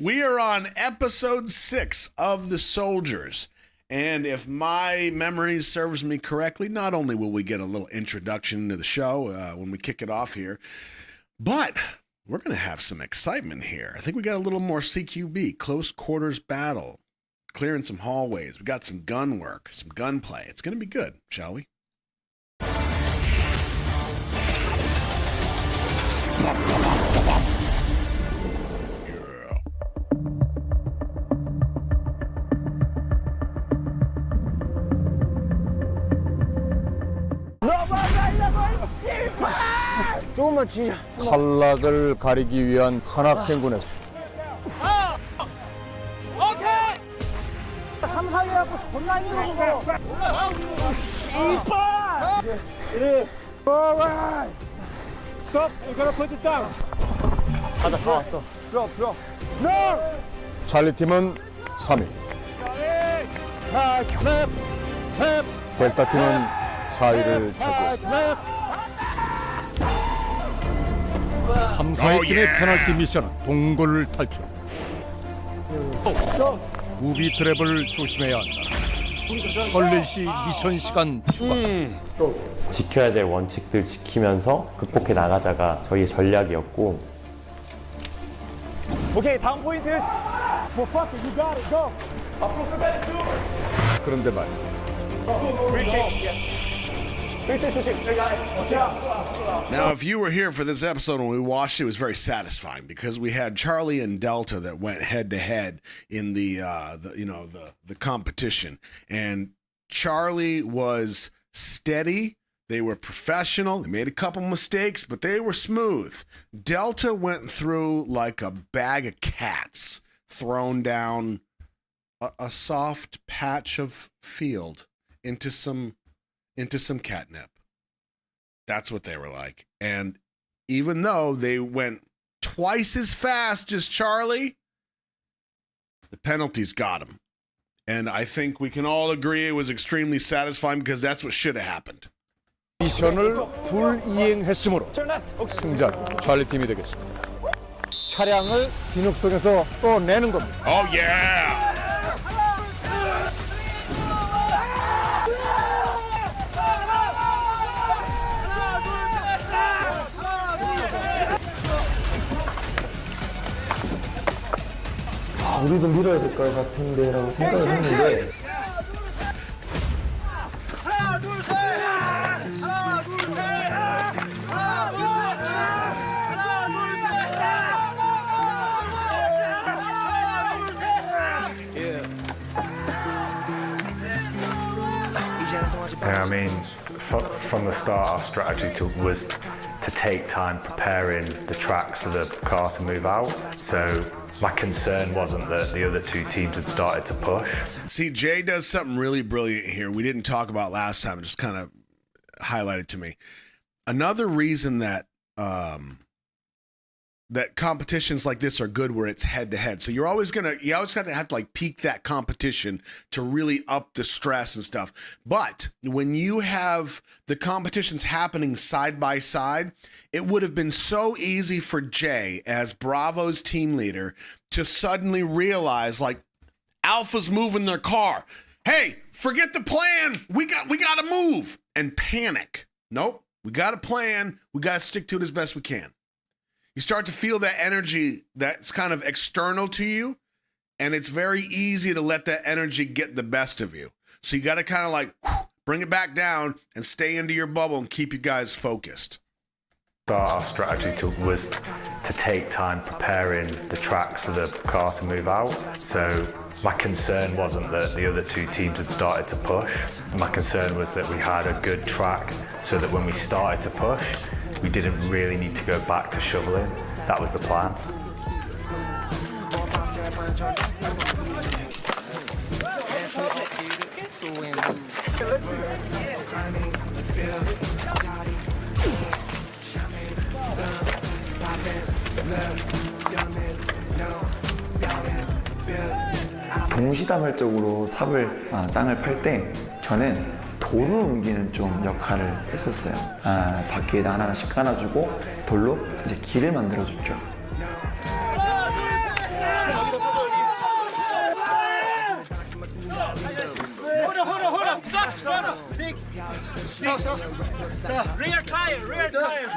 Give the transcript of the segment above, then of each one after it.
We are on episode 6 of The Soldiers. And if my memory serves me correctly, not only will we get a little introduction to the show when we kick it off here, but we're going to have some excitement here. I think we got a little more CQB, close quarters battle, clearing some hallways. We got some gun work, some gunplay. It's going to be good, shall we? 조금만 치자. 탈락을 가리기 위한 산악행군의 오케이. 3, 4위 해갖고 존나 힘들어 그거. 이빨. 네. 오라이. 스톱. You gotta put it down. 가자, 다 왔어. 들어. No. 찰리 팀은 3위, 델타 팀은 4위를 차지했습니다. 3, 4위팀의 페널티 미션은 동굴 탈출. 무비 트랩을 조심해야 한다. 설릴 시 미션 시간 추가. 지켜야 될 원칙들 지키면서 극복해 나가자가 저희의 전략이었고. 오케이, 다음 포인트. 뭐 fuck it, you got it, go. 앞으로 끝까지 쭉. 그런데 말이야. Now, if you were here for this episode when we watched it, it was very satisfying because we had Charlie and Delta that went head to head in the competition, and Charlie was steady. They were professional. They made a couple mistakes, but they were smooth. Delta went through like a bag of cats thrown down a soft patch of field into some catnip. That's what they were like. And even though they went twice as fast as Charlie, the penalties got him. And I think we can all agree it was extremely satisfying because that's what should have happened. 미션을 불이행했으므로 승자는 찰리 팀이 되겠습니다. 차량을 진흙 속에서 떠내는 겁니다. Oh yeah! 우리도 밀어야 될 것 같은데라고 생각을 했는데 하나, 둘, 셋! 하나, 둘, 셋! 하나, 둘, 셋! Yeah, I mean, from the start, our strategy was to take time preparing the tracks for the car to move out. So my concern wasn't that the other two teams had started to push. See, Jay does something really brilliant here. We didn't talk about last time. It just kind of highlighted to me. Another reason that that competitions like this are good where it's head to head. So you always have to like peak that competition to really up the stress and stuff. But when you have the competitions happening side by side, it would have been so easy for Jay as Bravo's team leader to suddenly realize like Alpha's moving their car. Hey, forget the plan. We got to move and panic. Nope. We got a plan. We got to stick to it as best we can. You start to feel that energy that's kind of external to you, and it's very easy to let that energy get the best of you. So you got to kind of like bring it back down and stay into your bubble and keep you guys focused. Our strategy was to take time preparing the tracks for the car to move out. So my concern wasn't that the other two teams had started to push. My concern was that we had a good track so that when we started to push, we didn't really need to go back to shoveling. That was the plan. 동시다발적으로 땅을 팔 때 저는 돌을 옮기는 좀 역할을 했었어요. 바퀴에다 하나씩 깔아주고 돌로 이제 길을 만들어줬죠. 리얼 타임, 리얼 타임.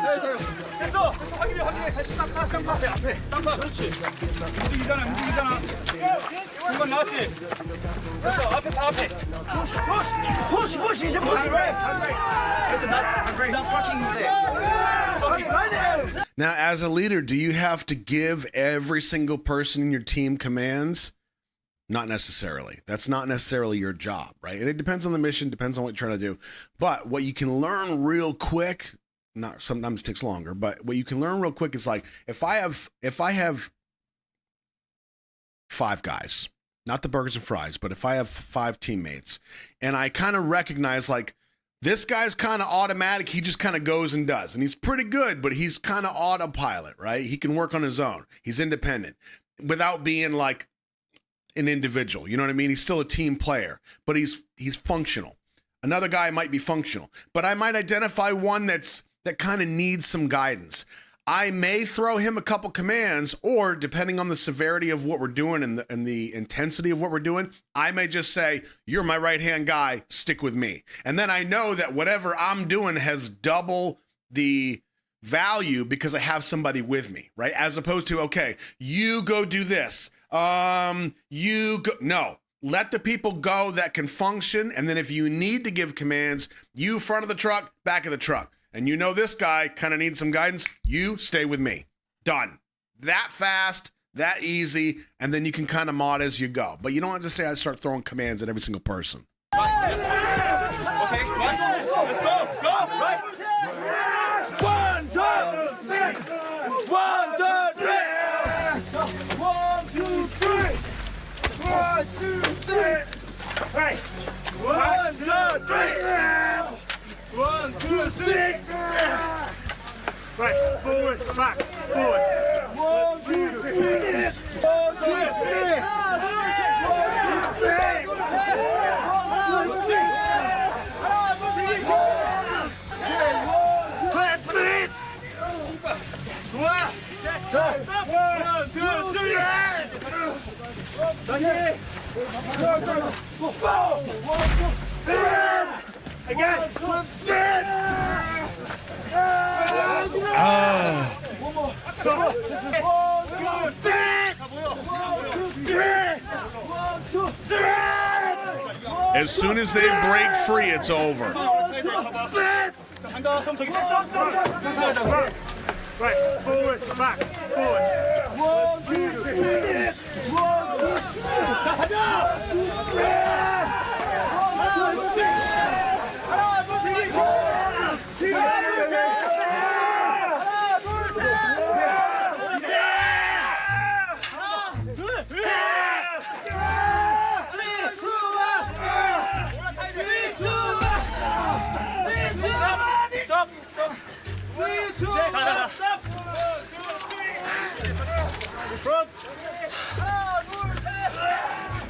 됐어. 확인해. 다시 땅파 앞에. 땅파, 그렇지. 움직이잖아. 공간 나왔지. 됐어. 앞에 다 앞에. 푸시 이제 푸시. 그래서 나 파킹인데. Now, as a leader, do you have to give every single person in your team commands? Not necessarily. That's not necessarily your job, right? And it depends on the mission, depends on what you're trying to do. But what you can learn real quick, not sometimes it takes longer, but what you can learn real quick is like if I have 5 guys, not the burgers and fries, but if I have 5 teammates and I kind of recognize like this guy's kind of automatic, he just kind of goes and does. And he's pretty good, but he's kind of autopilot, right? He can work on his own. He's independent without being like an individual. You know what I mean? He's still a team player, but he's functional. Another guy might be functional, but I might identify one that kind of needs some guidance. I may throw him a couple commands, or depending on the severity of what we're doing and the intensity of what we're doing, I may just say, you're my right-hand guy, stick with me. And then I know that whatever I'm doing has double the value because I have somebody with me, right? As opposed to, okay, you go do this. You go. No, let the people go that can function. And then if you need to give commands, you front of the truck, back of the truck. And you know this guy kind of needs some guidance, you stay with me. Done. That fast, that easy, and then you can kind of mod as you go. But you don't have to say I start throwing commands at every single person. Okay, let's go. Right. 1, 2, 3. 1, 2, 3. 1, 2, 3. 1, 2, 3. Right. 1, 2, 3. 1, 2, 3. Right. Forward, back, forward. 1, 2, 3. 1, 2, 3. As soon as they break free, it's over. Right, forward, back, forward. 1, 2, 3. 1, 2, 3.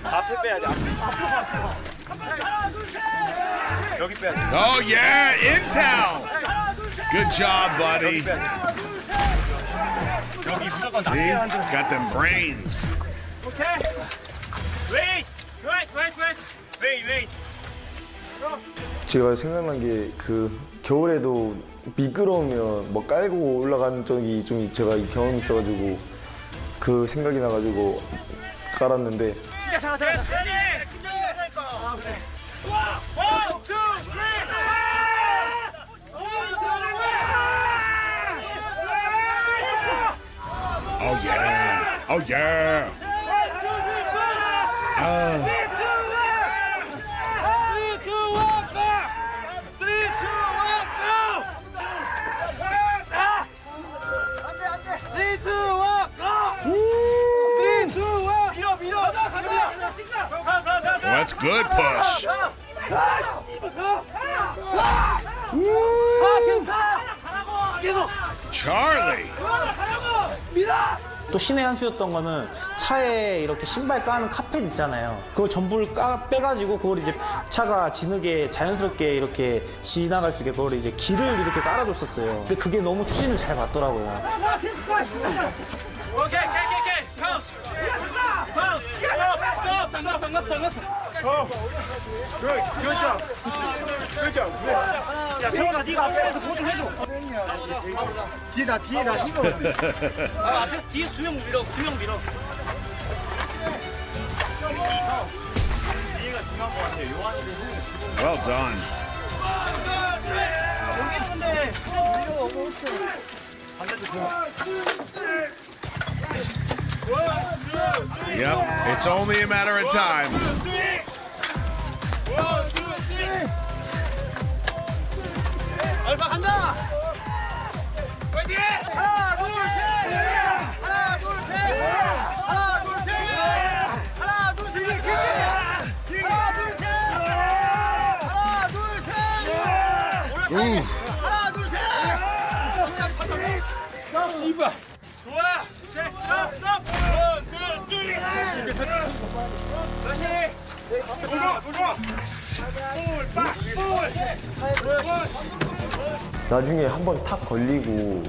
앞에 빼야지. 여기 빼야지. Oh yeah, intel. Good job, buddy. 여기 무조건 See? Got them brains. Okay. Wait. Wait. 제가 생각난 게 그 겨울에도 미끄러우면 뭐 깔고 올라간 적이 좀 제가 경험이 있어가지고 그 생각이 나가지고 깔았는데. 잠깐. 팀장이 하자니까. 그래. 1, 2, 3. Oh yeah. Oh yeah. Well, that's good push. Charlie. 또 신의 한 수였던 거는 차에 이렇게 신발 까는 카펫 있잖아요. 그걸 전부를 빼가지고 그걸 이제 차가 진흙에 자연스럽게 이렇게 지나갈 수 있게 그걸 이제 길을 이렇게 깔아줬었어요. 근데 그게 너무 추진을 잘 맞더라고요. 오케이. 파우스. 스톱. 잠갔어. 야, 세훈아, 네가 앞에서 보좀 해줘. 뒤에 이거. 앞에서 뒤에서 두 명 밀어. 뒤에가 중요한 것 같아요. 요한이를 형이 Well done. Yep, it's only a matter of time. 얼마 간다. 파이팅! 하나, 둘, 셋. 하나, 둘, 셋. 하나, 둘, 셋. 하나, 둘, 셋. 하나, 둘, 셋. 하나, 둘, 셋. 올라가게. 하나, 둘, 셋. 씨발. 좋아. 스탑. 원, 투, 쓰리. 다시. 돌아. 나중에 한번 탁 걸리고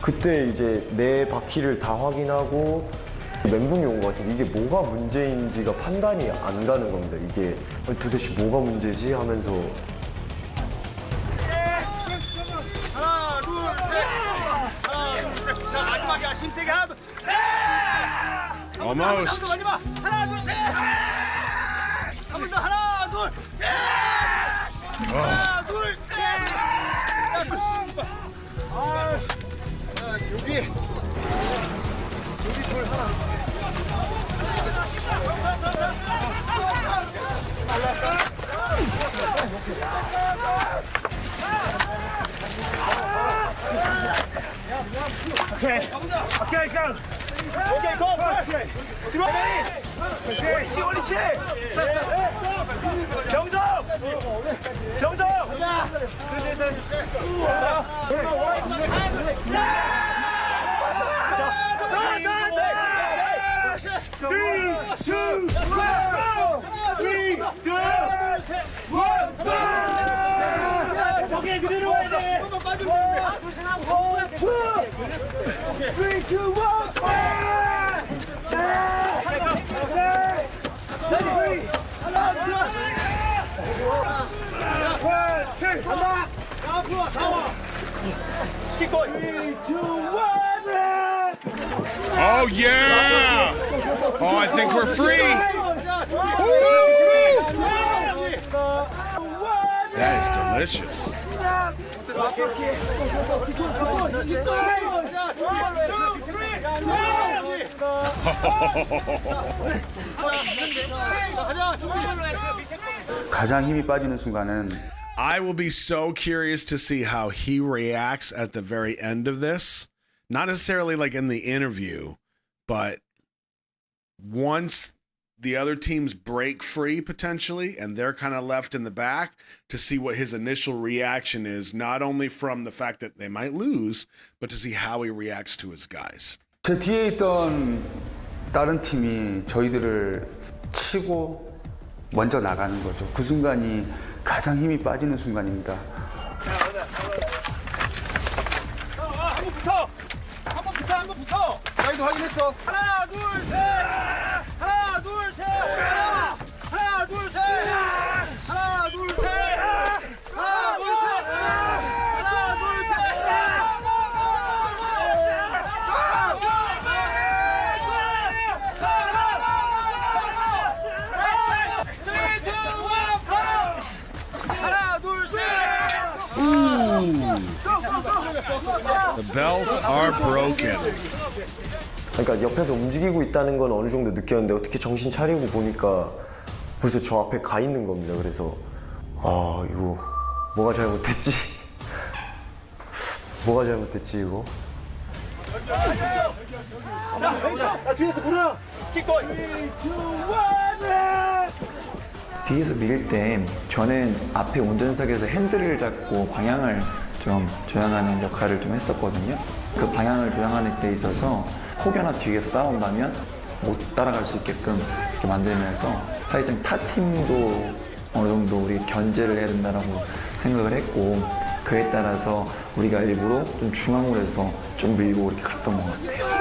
그때 이제 내 바퀴를 다 확인하고 멘붕이 온 것 같습니다. 이게 뭐가 문제인지가 판단이 안 가는 겁니다. 이게 도대체 뭐가 문제지 하면서 하나, 둘, 셋. 자, 마지막이야. 힘세게 하나, 둘, 셋. Almost. 마지막. 하나, 둘, 셋. 한 번 더. 하나, 둘, 셋. 하나, 둘, 셋. 여기 돌 하나. 오케이, 고! 들어와! 올리치! 경성! 오케이, 그대로 와야 돼! Oh yeah! Oh, I think we're free. That is delicious. 가장 힘이 빠지는 순간은 I will be so curious to see how he reacts at the very end of this. Not necessarily like in the interview, but once the other teams break free potentially and they're kind of left in the back, to see what his initial reaction is, not only from the fact that they might lose, but to see how he reacts to his guys. 제 뒤에 있던 다른 팀이 저희들을 치고 먼저 나가는 거죠. 그 순간이 가장 힘이 빠지는 순간입니다. 한 번 붙어! 나이도 확인했어. 하나, 둘, 셋! 하나, 둘, 셋! 하나, 둘, 셋! 하나, 둘, 셋! 하나, 둘, 셋! 하나, 둘, 셋! 하나, 둘, 셋! The belts are broken. 그러니까 옆에서 움직이고 있다는 건 어느 정도 느꼈는데 어떻게 정신 차리고 보니까 벌써 저 앞에 가 있는 겁니다. 그래서 아 이거 뭐가 잘못됐지? 뭐가 잘못됐지 이거? 자, 뒤에서 불어! 킥고! 뒤에서 밀 때 저는 앞에 운전석에서 핸들을 잡고 방향을 좀 조향하는 역할을 좀 했었거든요. 그 방향을 조향하는 데 있어서 혹여나 뒤에서 따라온다면 못 따라갈 수 있게끔 이렇게 만들면서 사실상 타 팀도 어느 정도 우리 견제를 해야 된다라고 생각을 했고, 그에 따라서 우리가 일부러 좀 중앙으로 해서 좀 밀고 이렇게 갔던 것 같아요.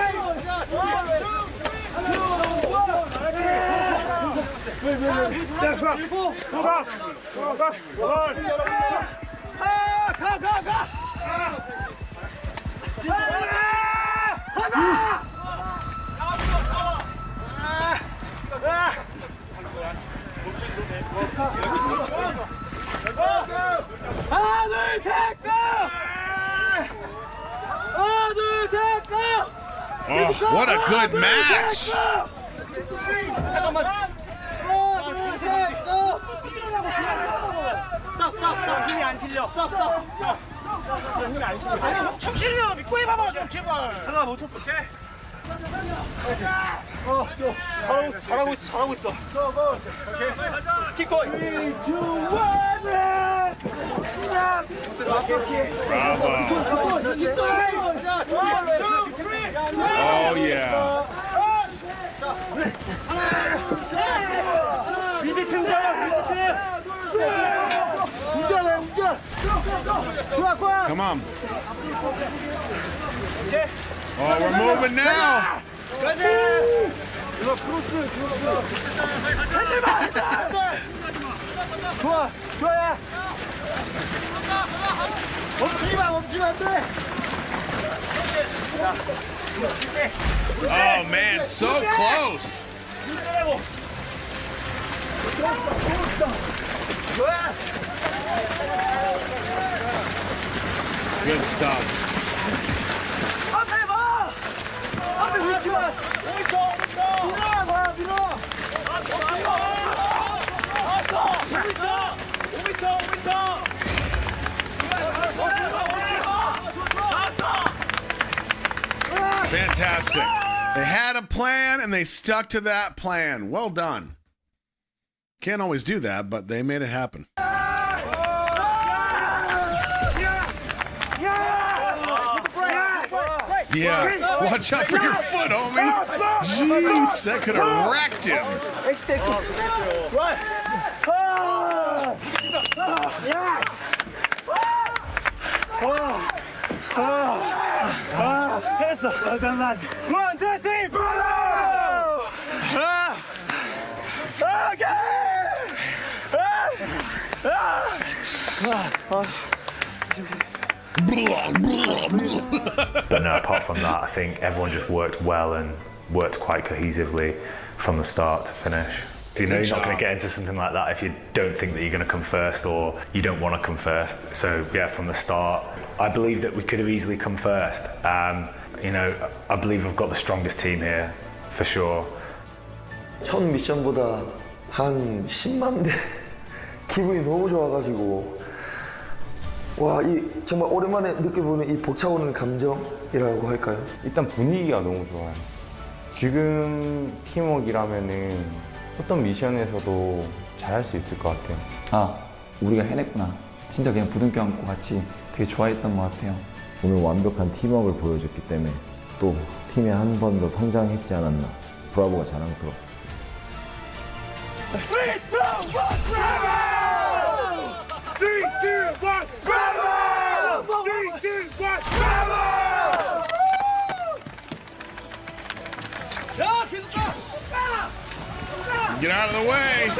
Oh, what a good match! 힘이 안 실려. 총 실려. 믿고 해봐봐 좀 제발. 잠깐 멈췄어. 잘하고 있어. 오케이. 킥걸. Bravo. Oh yeah. 미드 팀자야. Come on. Oh, we're moving now. 좋아야. 멈추면 안 돼. Oh man, so close. Good stuff. Fantastic. They had a plan and they stuck to that plan. Well done. Can't always do that, but they made it happen. Yeah, watch out for your foot, homie. Jeez, that could have wrecked him. 했어. 잠깐만. 1, 2, 3, bravo! But no, apart from that, I think everyone just worked well and worked quite cohesively from the start to finish. You know, you're not going to get into something like that if you don't think that you're going to come first or you don't want to come first. So yeah, from the start, I believe that we could have easily come first. You know, I believe we've got the strongest team here, for sure. 첫 미션보다 한 10만 배 기분이 너무 좋아가지고 와, 이 정말 오랜만에 느껴보는 이 벅차오르는 감정이라고 할까요? 일단 분위기가 너무 좋아요. 지금 팀워크라면은 어떤 미션에서도 잘할 수 있을 것 같아요. 아, 우리가 해냈구나. 진짜 그냥 부둥켜 안고 같이 되게 좋아했던 것 같아요. 오늘 완벽한 팀워크를 보여줬기 때문에 또 팀이 한 번 더 성장했지 않았나. 브라보가 자랑스럽다. 3, 2, 1, bravo! 3, 2, 1, bravo! 3, 2, 1, bravo! 야, 계속 가! Get out of the way.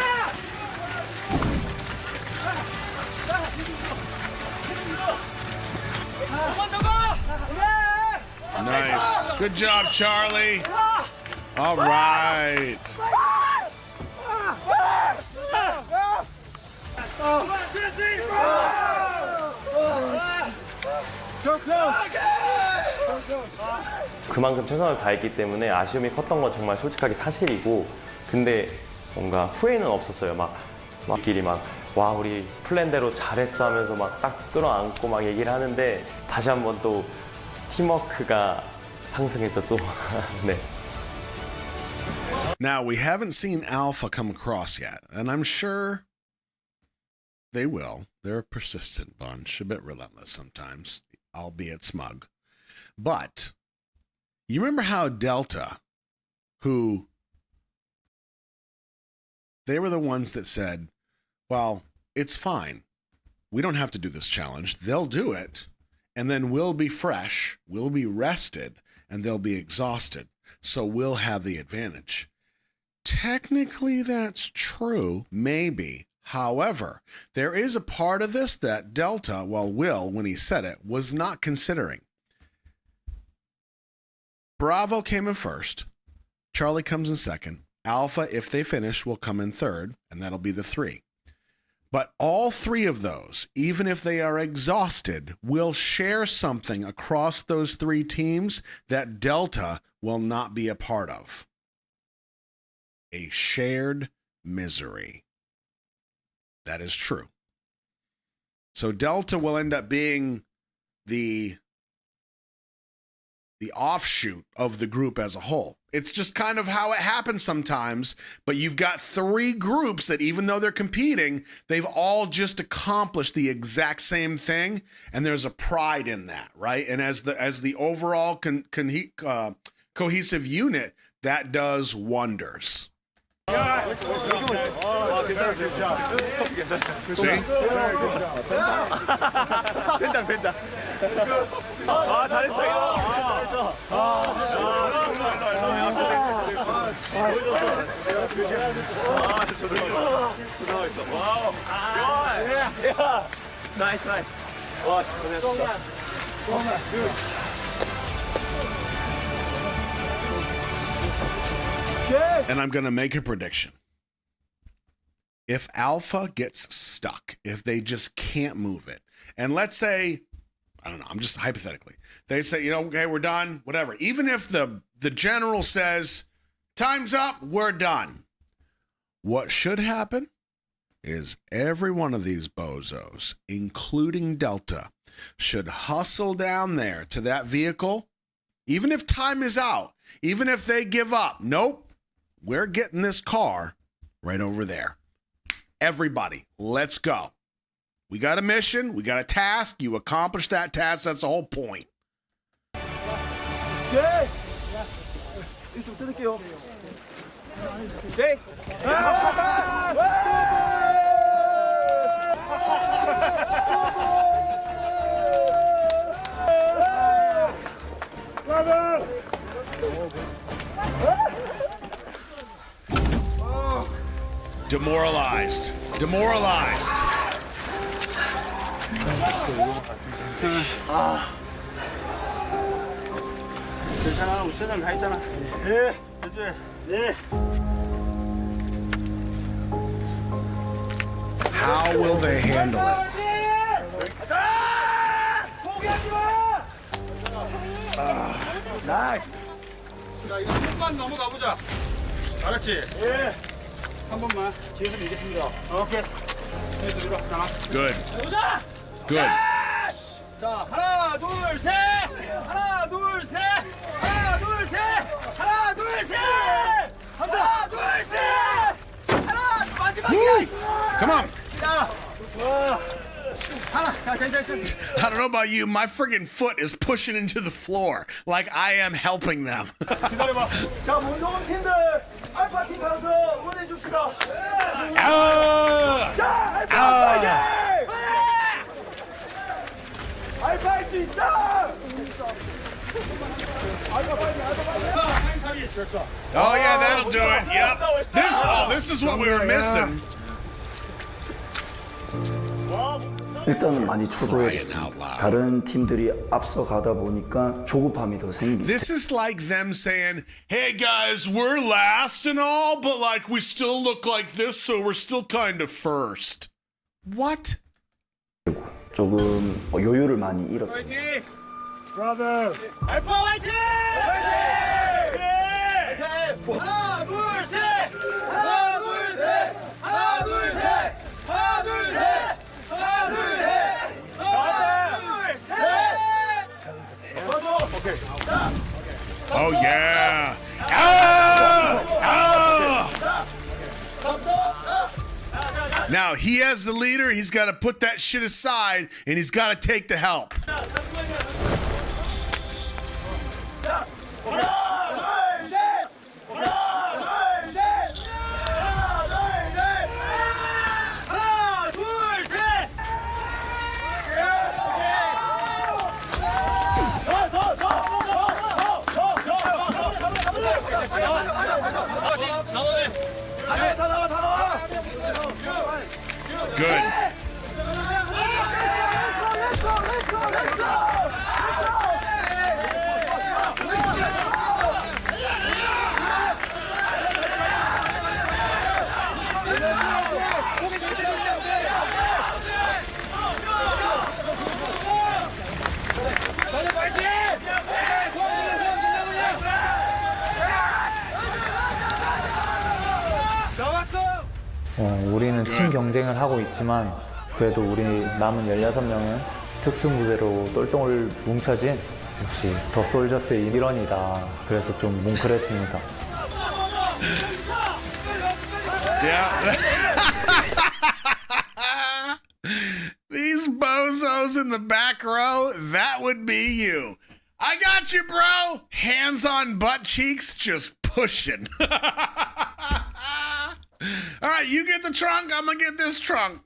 Nice. Good job, Charlie. All right. 그만큼 최선을 다했기 때문에 아쉬움이 컸던 건 정말 솔직하게 사실이고, 근데 뭔가 후회는 없었어요. 막끼리 와, 우리 플랜대로 잘했어 하면서 막 딱 끌어안고 막 얘기를 하는데 다시 한번 또 팀워크가 상승했죠 또. 네. Now, we haven't seen Alpha come across yet, and I'm sure they will. They're a persistent bunch, a bit relentless sometimes, albeit smug. But you remember how Delta, who they were the ones that said, well, it's fine. We don't have to do this challenge. They'll do it, and then we'll be fresh, we'll be rested, and they'll be exhausted. So we'll have the advantage. Technically, that's true, maybe. However, there is a part of this that Delta, well, Will, when he said it, was not considering. Bravo came in first. Charlie comes in second. Alpha, if they finish, will come in third, and that'll be the 3. But all 3 of those, even if they are exhausted, will share something across those 3 teams that Delta will not be a part of. A shared misery. That is true. So Delta will end up being the offshoot of the group as a whole. It's just kind of how it happens sometimes, but you've got 3 groups that even though they're competing, they've all just accomplished the exact same thing, and there's a pride in that, right? And as the overall cohesive unit, that does wonders. See? And I'm going to make a prediction. If Alpha gets stuck, if they just can't move it, and let's say, I don't know, I'm just hypothetically, they say, okay, we're done, whatever. Even if the general says, time's up, we're done. What should happen is every one of these bozos, including Delta, should hustle down there to that vehicle, even if time is out, even if they give up. Nope. We're getting this car right over there. Everybody, let's go. We got a mission. We got a task. You accomplish that task. That's the whole point. 네. 이쪽 뜯을게요. 네. Demoralized. Demoralized. 괜찮아, 우리 최선을 다했잖아. 네, 이제 네. How will they handle it? 포기하지 마. 나이스. 자, 이거 한번 넘어가 보자. 알았지? 예. 한 번만 기회를 드리겠습니다. 오케이. 계속 이거 하나. Good. 보자. Good. 자, 하나, 둘, 셋. 하나, 둘, 셋. 하나, 둘, 셋. 하나, 둘, 셋. 하나, 둘, 셋. 하나, 마지막이야. Come on. 자, 하나. 자, 됐어. I don't know about you. My friggin' foot is pushing into the floor like I am helping them. 기다려봐. 자, 못 좋은 팀들 알파 팀 가서 응원해 줍시다. 자, 알파 파이팅! 알파 할 수 있어! 알파 파이팅, 알파 파이팅! Oh yeah, that'll do it. Yep. This is what we were missing. 일단은 많이 초조해졌습니다. 다른 팀들이 앞서가다 보니까 조급함이 더 생깁니다. This is like them saying, "Hey guys, we're last and all, but like we still look like this, so we're still kind of first." What? 조금 여유를 많이 잃었고. 파이팅! 브라더! 알파 파이팅! 파이팅! 하나, 둘, 셋! 하나, 둘, 셋! 하나, 둘, 셋! 하나, 둘, 셋! 하나, 둘, 셋! 하나, 둘, 셋! 오케이. Oh yeah. Now he has the leader. He's got to put that shit aside, and he's got to take the help. good. 우리는 팀 경쟁을 하고 있지만 그래도 우리 남은 16명은 특수부대로 똘똘 뭉쳐진 역시 더 솔저스의 일원이다. 그래서 좀 뭉클했습니다. Yeah. These bozos in the back row, that would be you. I got you, bro. Hands on butt cheeks, just pushing. All right, you get the trunk. I'm going to get this trunk.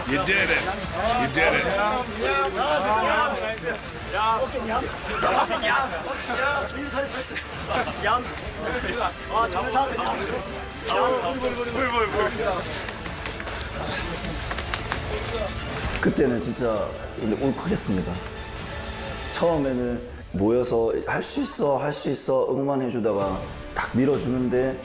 You did it. You did it. 그때는 진짜 울컥했습니다. 처음에는 모여서 할 수 있어, 할 수 있어 응원해주다가 딱 밀어주는데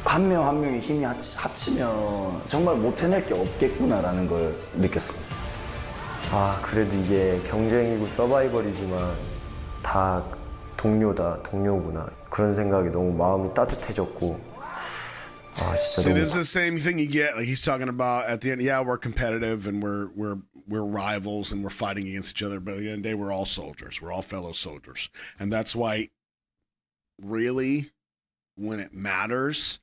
한 명 한 명의 힘이 합치면 정말 못 해낼 게 없겠구나라는 걸 느꼈습니다. 아, 그래도 이게 경쟁이고 서바이벌이지만 다 동료다, 동료구나. 그런 생각이 너무 마음이 따뜻해졌고. 아, 진짜 See, 너무... this is the same thing you get. Like he's talking about at the end. Yeah, we're competitive and we're rivals and we're fighting against each other. But at the end of the day, we're all soldiers. We're all fellow soldiers, and that's why, really, when it matters,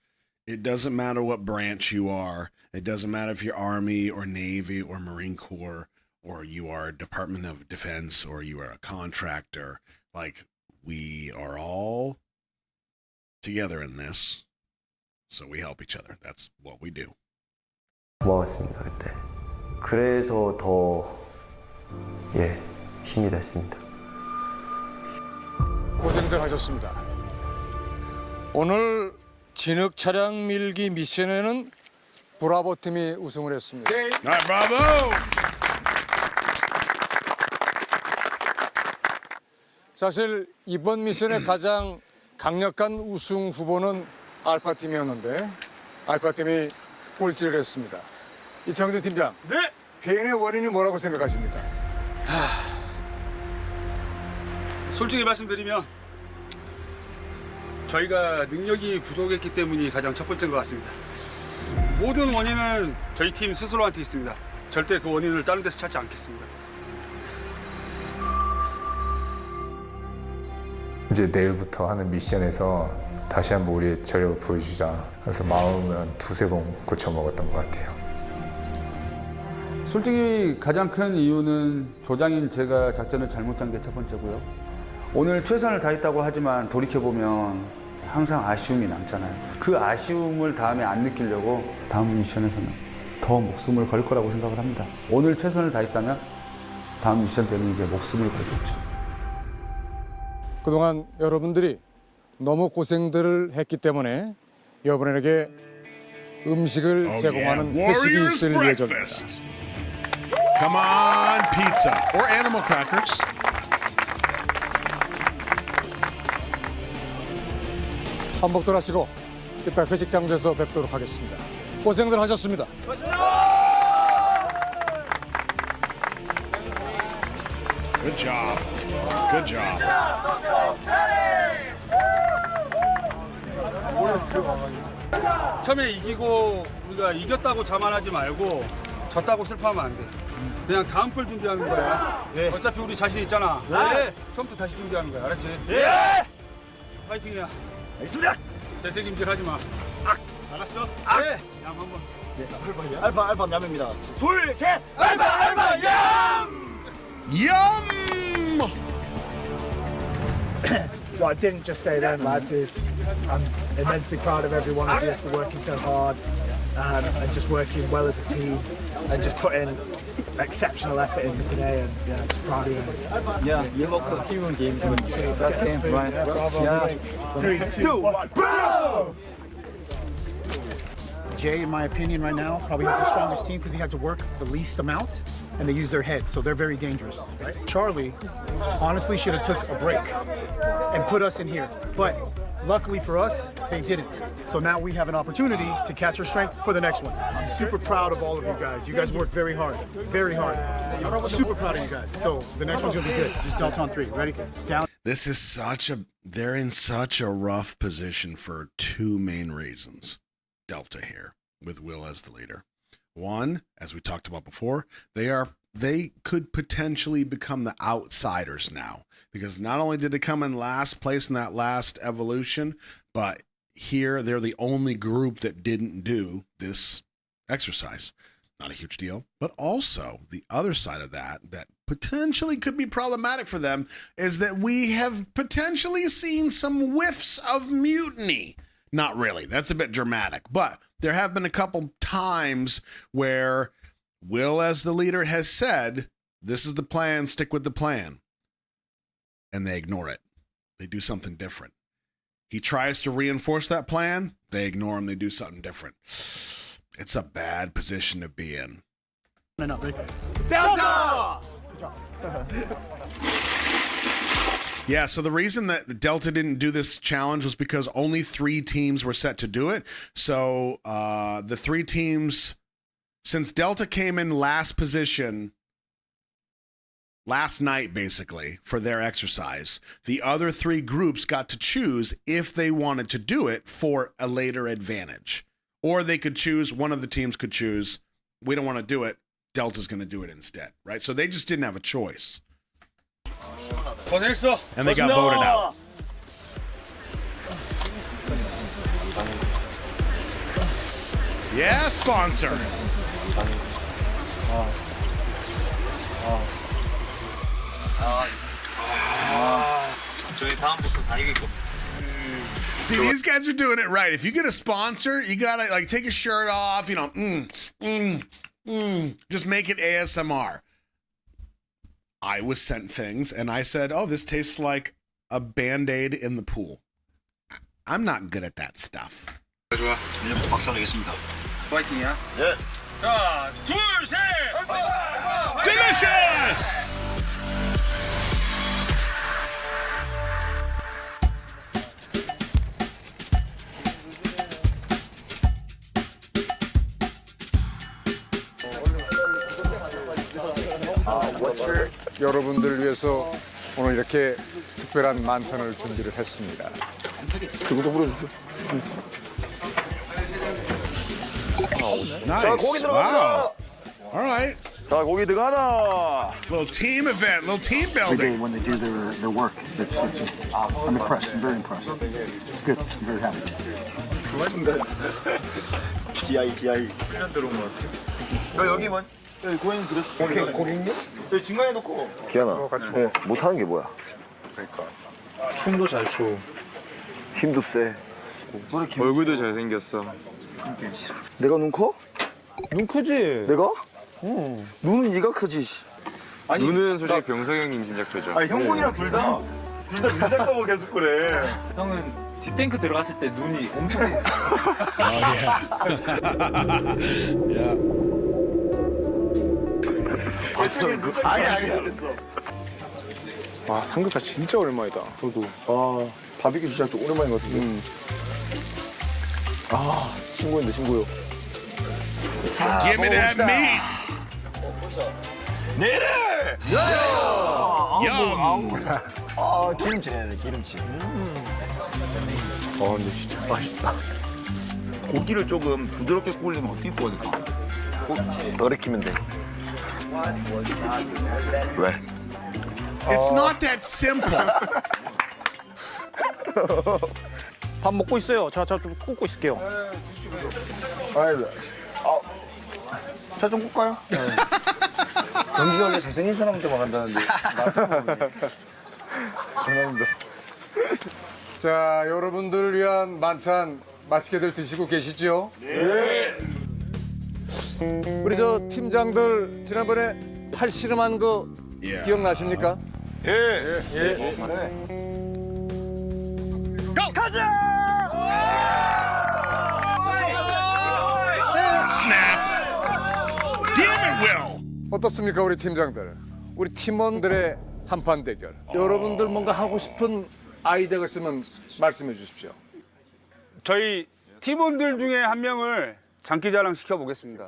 it doesn't matter what branch you are. It doesn't matter if you're Army or Navy or Marine Corps or you are Department of Defense or you are a contractor. Like, we are all together in this. So we help each other. That's what we do. 고마웠습니다, 그때. 그래서 더 힘이 됐습니다. 고생들 하셨습니다. 오늘 진흙 차량 밀기 미션에는 브라보 팀이 우승을 했습니다. All right, bravo! 사실 이번 미션의 가장 강력한 우승 후보는 알파 팀이었는데 알파 팀이 꼴찌를 했습니다. 이창준 팀장, 네. 패인의 원인이 뭐라고 생각하십니까? 솔직히 말씀드리면 저희가 능력이 부족했기 때문이 가장 첫 번째인 것 같습니다. 모든 원인은 저희 팀 스스로한테 있습니다. 절대 그 원인을 다른 데서 찾지 않겠습니다. 이제 내일부터 하는 미션에서 다시 한번 우리의 전력을 보여주자. 그래서 마음은 한 두세 번 고쳐먹었던 것 같아요. 솔직히 가장 큰 이유는 조장인 제가 작전을 잘못 짠 게 첫 번째고요. 오늘 최선을 다했다고 하지만 돌이켜보면 항상 아쉬움이 남잖아요. 그 아쉬움을 다음에 안 느끼려고 다음 미션에서는 더 목숨을 걸 거라고 생각을 합니다. 오늘 최선을 다했다면 다음 미션 때는 이제 목숨을 걸겠죠. 그동안 여러분들이 너무 고생들을 했기 때문에 여러분에게 음식을 제공하는 회식이 있을 예정입니다. Come on, pizza or animal crackers. 한복들 하시고 이따 회식 장소에서 뵙도록 하겠습니다. 고생들 하셨습니다. Good job. Good job. 처음에 이기고 우리가 이겼다고 자만하지 말고 졌다고 슬퍼하면 안 돼. 그냥 다음 걸 준비하는 거야. 어차피 우리 자신 있잖아. 처음부터 다시 준비하는 거야. 알았지? 파이팅이야. 알겠습니다. 재색임질 하지 마. 알았어? 네. 양 한번. 알파 얌입니다. 둘, 셋. 알파 얌. Yum! What I didn't just say then, lads, is I'm immensely proud of every one of you for working so hard. and just working well as a team and just putting exceptional effort into today. And yeah, just proud of you. Yeah, you look a human game. That's game, right? Yeah. 3, 2, 1, bravo! Jay, in my opinion, right now, probably has the strongest team because he had to work the least amount, and they use their heads, so they're very dangerous. Right? Charlie, honestly, should have took a break and put us in here, but luckily for us, they didn't. So now we have an opportunity to catch our strength for the next one. I'm super proud of all of you guys. You guys worked very hard, very hard. I'm super proud of you guys. So the next one's gonna be good. Just Delta on 3. Ready? Down. This is they're in such a rough position for two main reasons. Delta here with Will as the leader. One, as we talked about before, they could potentially become the outsiders now, because not only did they come in last place in that last evolution, but here they're the only group that didn't do this exercise. Not a huge deal, but also the other side of that potentially could be problematic for them is that we have potentially seen some whiffs of mutiny. Not really. That's a bit dramatic, but there have been a couple times where Will, as the leader, has said, this is the plan, stick with the plan. And they ignore it. They do something different. He tries to reinforce that plan. They ignore him. They do something different. It's a bad position to be in. Delta! Yeah, so the reason that Delta didn't do this challenge was because only 3 teams were set to do it. So the 3 teams, since Delta came in last position last night, basically, for their exercise, the other 3 groups got to choose if they wanted to do it for a later advantage. Or they could choose, one of the teams could choose, we don't want to do it, Delta's going to do it instead, right? So they just didn't have a choice. And they got voted out. Yeah, sponsor. 저희 다음부터 다 이길 겁니다. See, these guys are doing it right. If you get a sponsor, you gotta like take a shirt off, you know, just make it ASMR. I was sent things and I said, oh, this tastes like a Band-Aid in the pool. I'm not good at that stuff. 좋아. 네, 박수 내겠습니다. 파이팅이야. 네. 자, 둘, 셋. Delicious! 여러분들을 위해서 오늘 이렇게 특별한 만찬을 준비를 했습니다. 지금도 불어주죠. Nice. 자, 고기 들어간다. Wow. All right. 자, 고기 들어가다. Little team event, little team building. When they do their work, I'm impressed. I'm very impressed. It's good. I'm very happy. DI. 훈련 들어온 것 같아. 여기만. 여기 고객님 그랬어. 고객님? 저희 중간에 놓고. 기현아, 네. 못하는 게 뭐야? 그러니까 춤도 잘 춰. 힘도 세. 얼굴도 잘생겼어. 내가 눈 커? 눈 크지? 내가? 눈은 네가 크지. 아니, 눈은 솔직히 병석이 형님 진짜 크죠. 아니 형군이랑 둘 다 눈작가고 계속 그래. 형은 딥탱크 들어갔을 때 눈이 엄청 아니. 와, 삼겹살 진짜 오랜만이다. 저도. 아, 바비큐 진짜 좀 오랜만인 것 같은데. 아, 친구인데 친구요. 자, Give me that meat. 내래! Yum. 아, 기름칠 해야 돼, 기름칠. 근데 진짜 맛있다. 고기를 조금 부드럽게 구우려면 어떻게 구워야 될까? 더 익히면 돼. 왜? It's not that simple. 밥 먹고 있어요. 자 좀 굽고 있을게요. 자 좀 굽까요? 연기가 원래 잘생긴 사람한테만 간다는데. 장난입니다. 자, 여러분들을 위한 만찬 맛있게들 드시고 계시죠? 네. 우리 저 팀장들 지난번에 팔씨름한 거 기억나십니까? 예. 어떻습니까, 우리 팀장들? 우리 팀원들의 한판 대결. 여러분들 뭔가 하고 싶은 아이디어가 있으면 말씀해 주십시오. 저희 팀원들 중에 한 명을 장기자랑 시켜보겠습니다.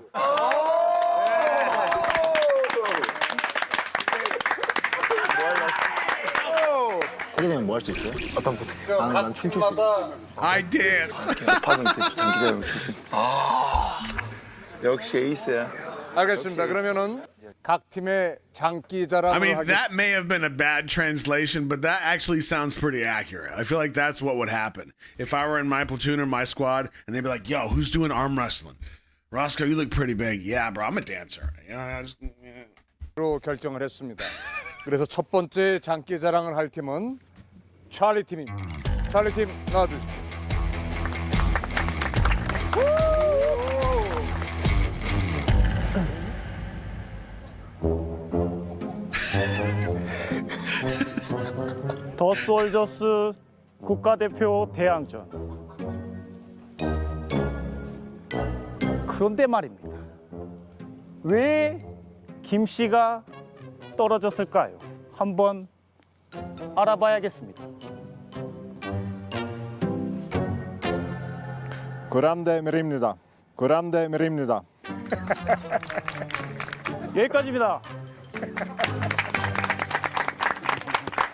하게 되면 뭐 할 수 있어요? 어떤 포트? 난 춤출 수 있어. I dance. 팝은 장기자랑 출신. 역시 에이스야. 알겠습니다. 그러면은 각 팀의 장기자랑을 I mean, 하겠습니다. that may have been a bad translation, but that actually sounds pretty accurate. I feel like that's what would happen. If I were in my platoon or my squad, and they'd be like, yo, who's doing arm wrestling? Roscoe, you look pretty big. Yeah, bro, I'm a dancer. You know, I just... 로 결정을 했습니다. 그래서 첫 번째 장기자랑을 할 팀은 찰리 팀입니다. 찰리 팀 나와주십시오. 더 솔저스 국가대표 대항전. 그런데 말입니다. 왜 김 씨가 떨어졌을까요? 한번 알아봐야겠습니다. 그란데 메리입니다. 그란데 메리입니다. 여기까지입니다.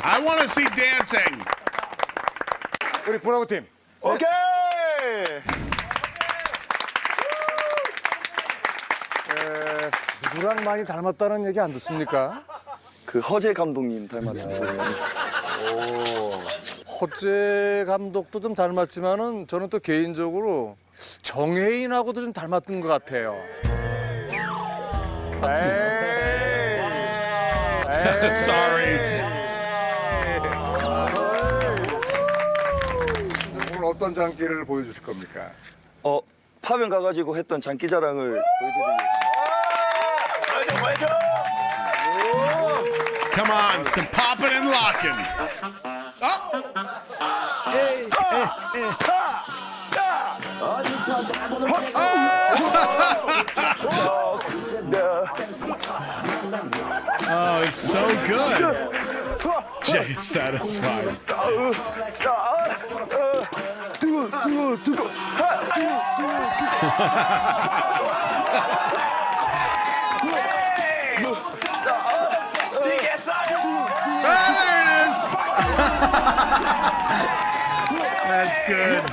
I want to see dancing. 우리 브라보 팀. 오케이. 누구랑 많이 닮았다는 얘기 안 듣습니까? 그 허재 감독님 닮았어요. 허재 감독도 좀 닮았지만은 저는 또 개인적으로 정혜인하고도 좀 닮았던 것 같아요. Sorry. 오늘 어떤 장기를 보여주실 겁니까? 파병 가가지고 했던 장기자랑을 보여드리고. Come on, some popping and locking. Oh, it's so good. Jay is satisfied. That's good.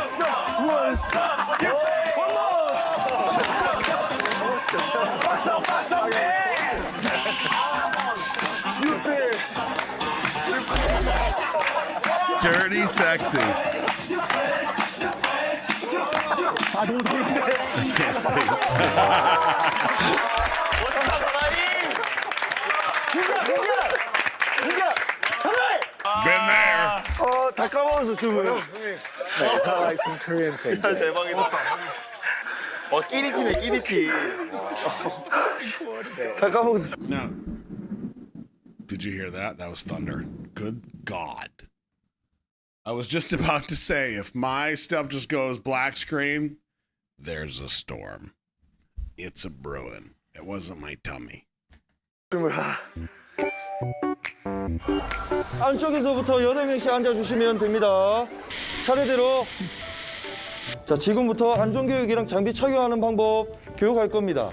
Dirty sexy. I can't Been there. 다 까먹어서 춤을. It's not like some Korean thing. 대박이다. 끼리티네, 끼리티. 다 까먹어서. Now, did you hear that? That was thunder. Good God. I was just about to say, if my stuff just goes black screen, there's a storm. It's a brewing. It wasn't my tummy. 안쪽에서부터 8명씩 앉아주시면 됩니다. 차례대로. 자, 지금부터 안전교육이랑 장비 착용하는 방법 교육할 겁니다.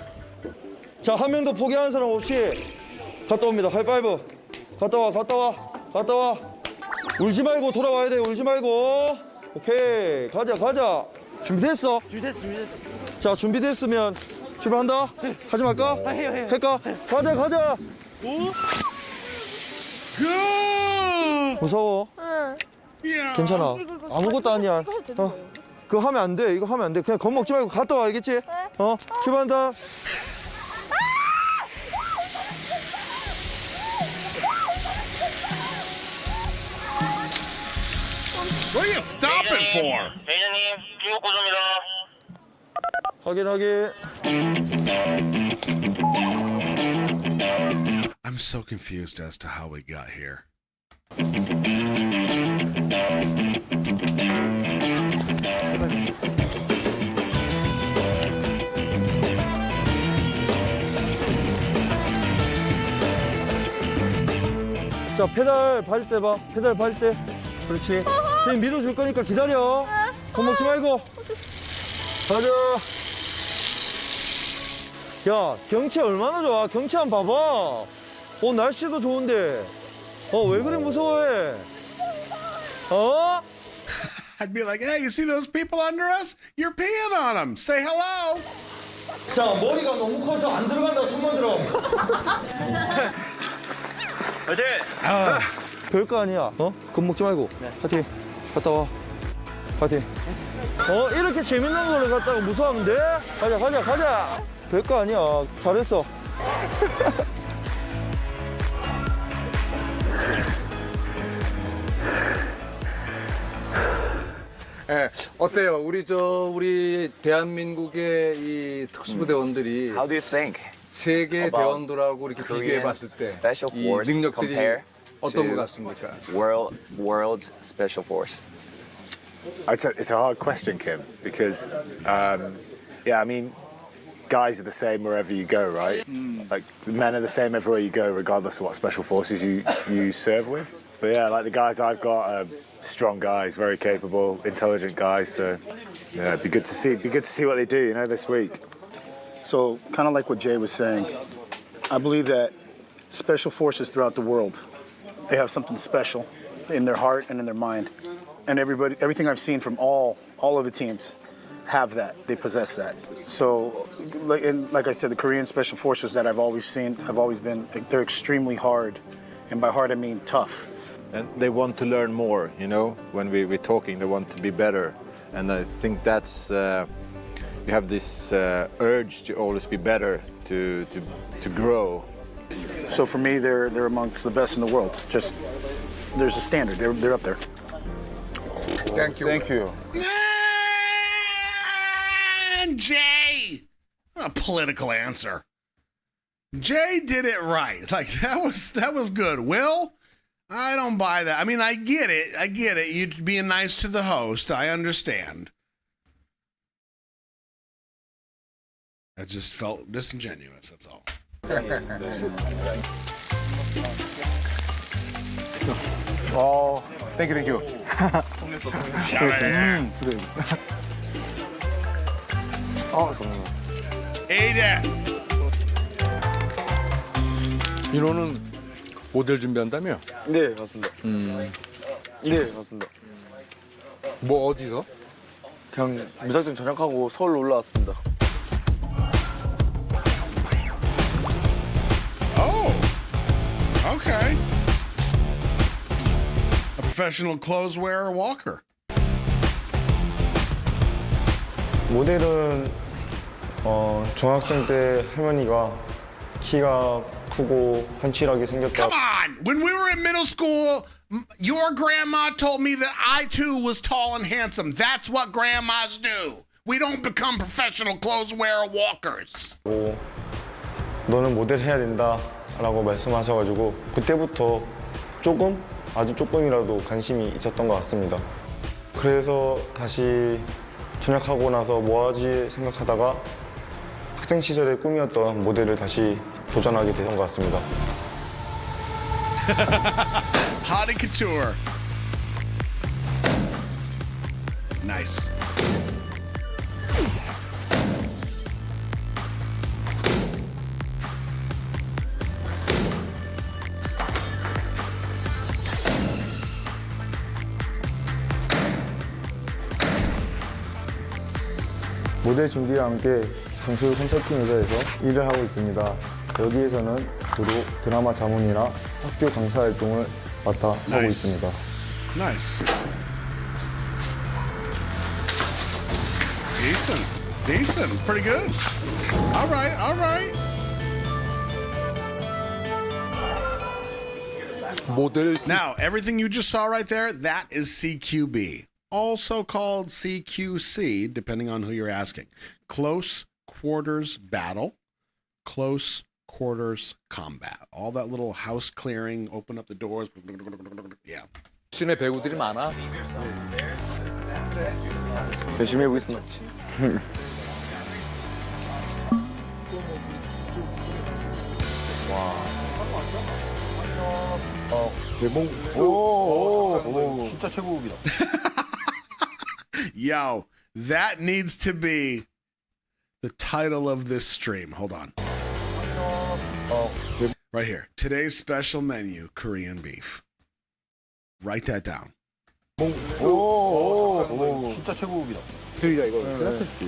자, 한 명도 포기하는 사람 없이 갔다 옵니다. 하이파이브. 갔다 와, 갔다 와, 갔다 와. 울지 말고 돌아와야 돼, 울지 말고. 오케이, 가자, 가자. 준비됐어? 준비됐어. 자, 준비됐으면 출발한다? 하지 말까? 할까? 가자, 가자. 무서워? 응. 괜찮아. 아무것도 아니야. 그거 하면 안 돼. 이거 하면 안 돼. 그냥 겁먹지 말고 갔다 와, 알겠지? 출발한다. What are you stopping for? 매니저님, 중국 고조입니다. 확인, 확인. I'm so confused as to how we got here. 자, 페달 밟을 때 봐. 페달 밟을 때. 그렇지. 선생님 밀어줄 거니까 기다려. 겁먹지 말고. 가자. 야, 경치 얼마나 좋아. 경치 한번 봐봐. 날씨도 좋은데. 왜 그래 무서워해? I'd be like, hey, you see those people under us? You're peeing on them. Say hello. 자, 머리가 너무 커서 안 들어간다. 손만 들어. 화이팅! 별거 아니야. 겁먹지 말고. 파이팅. 갔다 와. 파이팅. 이렇게 재밌는 거를 갖다가 무서워하면 돼? 가자. 별거 아니야. 잘했어. 예, 어때요? 우리 대한민국의 이 특수부대원들이 How do you think 세계 대원들하고 이렇게 비교해 봤을 때 Special 이 Force 능력들이 compare 어떤 것 to 같습니까? World's Special Force? It's a hard question, Kim, because yeah, I mean, guys are the same wherever you go, right? Like the men are the same everywhere you go, regardless of what special forces you serve with. But yeah, like the guys I've got are strong guys, very capable, intelligent guys. So yeah, it'd be good to see what they do, you know, this week. So, kind of like what Jay was saying, I believe that special forces throughout the world, they have something special in their heart and in their mind. And everything I've seen from all of the teams have that. They possess that. So, like I said, the Korean special forces that I've always seen have always been, they're extremely hard. And by hard, I mean tough. And they want to learn more, you know, when we're talking, they want to be better. And I think that's, you have this urge to always be better, to grow. So for me, they're amongst the best in the world. Just, there's a standard, they're up there. Thank you. Thank you. And Jay, a political answer. Jay did it right. Like that was good. Will, I don't buy that. I mean, I get it. You being nice to the host, I understand. I just felt disingenuous. That's all. thank you. 에이데. 인호는 모델 준비한다며? 네, 맞습니다. 네, 맞습니다. 뭐 어디서? 그냥 무작정 전역하고 서울로 올라왔습니다. Oh, okay. A professional clothes wearer walker. 모델은 중학생 때 할머니가 키가 크고 훤칠하게 생겼다. Come on! When we were in middle school, your grandma told me that I too was tall and handsome. That's what grandmas do. We don't become professional clothes wearer walkers. 너는 모델 해야 된다라고 말씀하셔가지고 그때부터 아주 조금이라도 관심이 있었던 것 같습니다. 그래서 다시 전역하고 나서 뭐 하지 생각하다가 학생 시절의 꿈이었던 모델을 다시 도전하게 된 것 같습니다. Haute couture. Nice. 모델 준비와 함께 전술 컨설팅 회사에서 일을 하고 있습니다. 여기에서는 주로 드라마 자문이나 학교 강사 활동을 맡아 하고 있습니다. Nice. Decent. Pretty good. All right. 모델. Now, everything you just saw right there, that is CQB. Also called CQC, depending on who you're asking. Close quarters battle, close quarters combat. All that little house clearing, open up the doors. Yeah. 신의 배우들이 많아. 열심히 해보겠습니다. 대봉. 오, 진짜 최고급이다. Yo, that needs to be the title of this stream. Hold on. Right here. Today's special menu, Korean beef. Write that down. 오, 진짜 최고급이다. 그러니까 이거 필라테스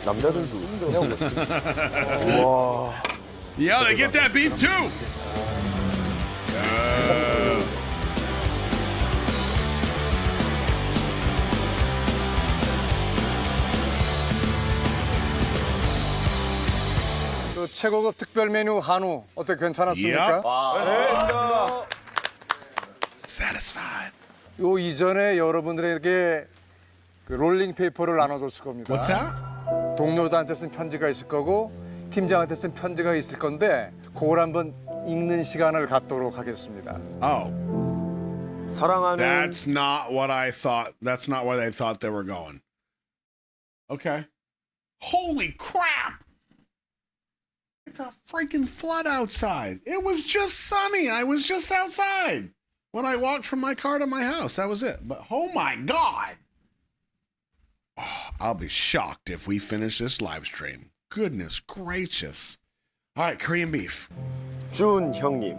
남자들도 해온 거 같아. 와. Yo, they get that beef too. 그 최고급 특별 메뉴 한우 어때 괜찮았습니까? Satisfied. 요 이전에 여러분들에게 그 롤링 페이퍼를 나눠줬을 겁니다. What's that? 동료들한테 쓴 편지가 있을 거고 팀장한테 쓴 편지가 있을 건데 그걸 한번 읽는 시간을 갖도록 하겠습니다. Oh. 사랑하는. That's not what I thought. That's not where they thought they were going. Okay. Holy crap! It's a freaking flood outside. It was just sunny. I was just outside when I walked from my car to my house. That was it. But oh my God. Oh, I'll be shocked if we finish this live stream. Goodness gracious. All right, Korean beef. 준 형님.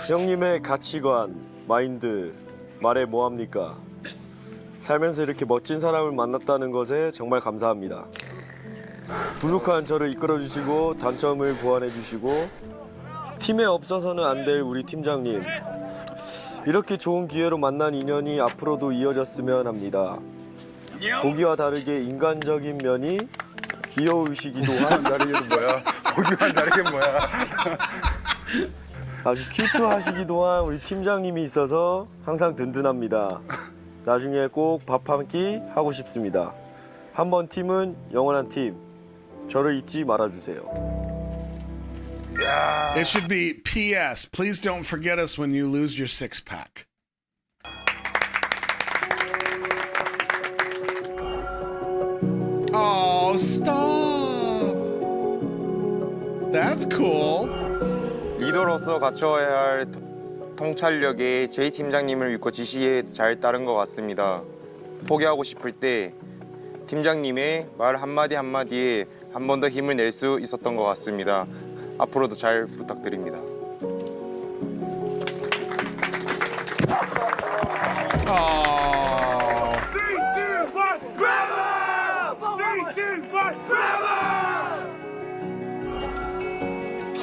형님의 가치관, 마인드, 말해 뭐합니까? 살면서 이렇게 멋진 사람을 만났다는 것에 정말 감사합니다. 부족한 저를 이끌어주시고 단점을 보완해주시고 팀에 없어서는 안 될 우리 팀장님. 이렇게 좋은 기회로 만난 인연이 앞으로도 이어졌으면 합니다. 보기와 다르게 인간적인 면이 귀여우시기도 한 다르게는 뭐야? 보기와 다르게 뭐야? 아주 큐트하시기도 한 우리 팀장님이 있어서 항상 든든합니다. 나중에 꼭 밥 한 끼 하고 싶습니다. 한 번 팀은 영원한 팀. 저를 잊지 말아주세요. It should be P.S. Please don't forget us when you lose your six-pack. Oh, stop. That's cool. 리더로서 갖춰야 할 통찰력에 제이 팀장님을 믿고 지시에 잘 따른 것 같습니다. 포기하고 싶을 때 팀장님의 말 한마디 한마디에 한 번 더 힘을 낼 수 있었던 것 같습니다. 앞으로도 잘 부탁드립니다.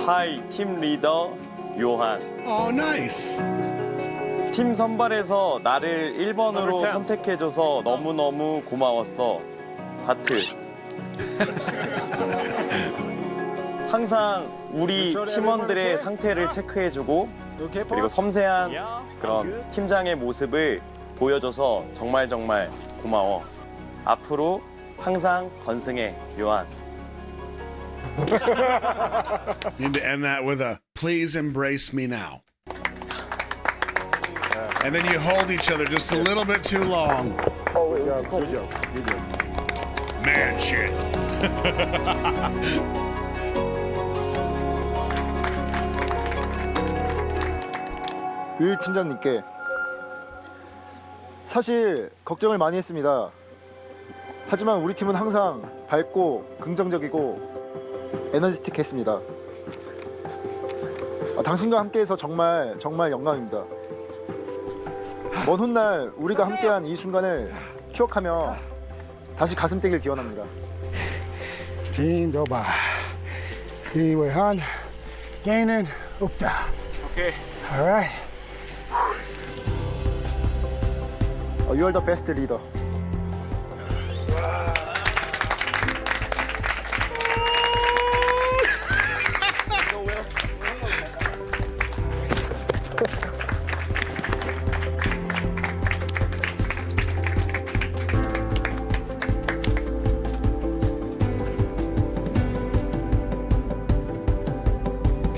하이, 팀 리더 요한. Oh, nice. 팀 선발에서 나를 1번으로 선택해줘서 너무너무 고마웠어. 하트. 항상 우리 팀원들의 상태를 체크해주고 그리고 섬세한 그런 팀장의 모습을 보여줘서 정말 정말 고마워. 앞으로 항상 건승해, 요한. You need to end that with a please embrace me now. And then you hold each other just a little bit too long. Oh, yeah, good job. Good job. Man shit. 율 팀장님께 사실 걱정을 많이 했습니다. 하지만 우리 팀은 항상 밝고 긍정적이고 에너지틱했습니다. 당신과 함께해서 정말 정말 영광입니다. 먼 훗날 우리가 함께한 이 순간을 추억하며 다시 가슴 뛰길 기원합니다. 팀 좁아. 이외한 게임은 없다. 오케이. Alright. You are the best leader.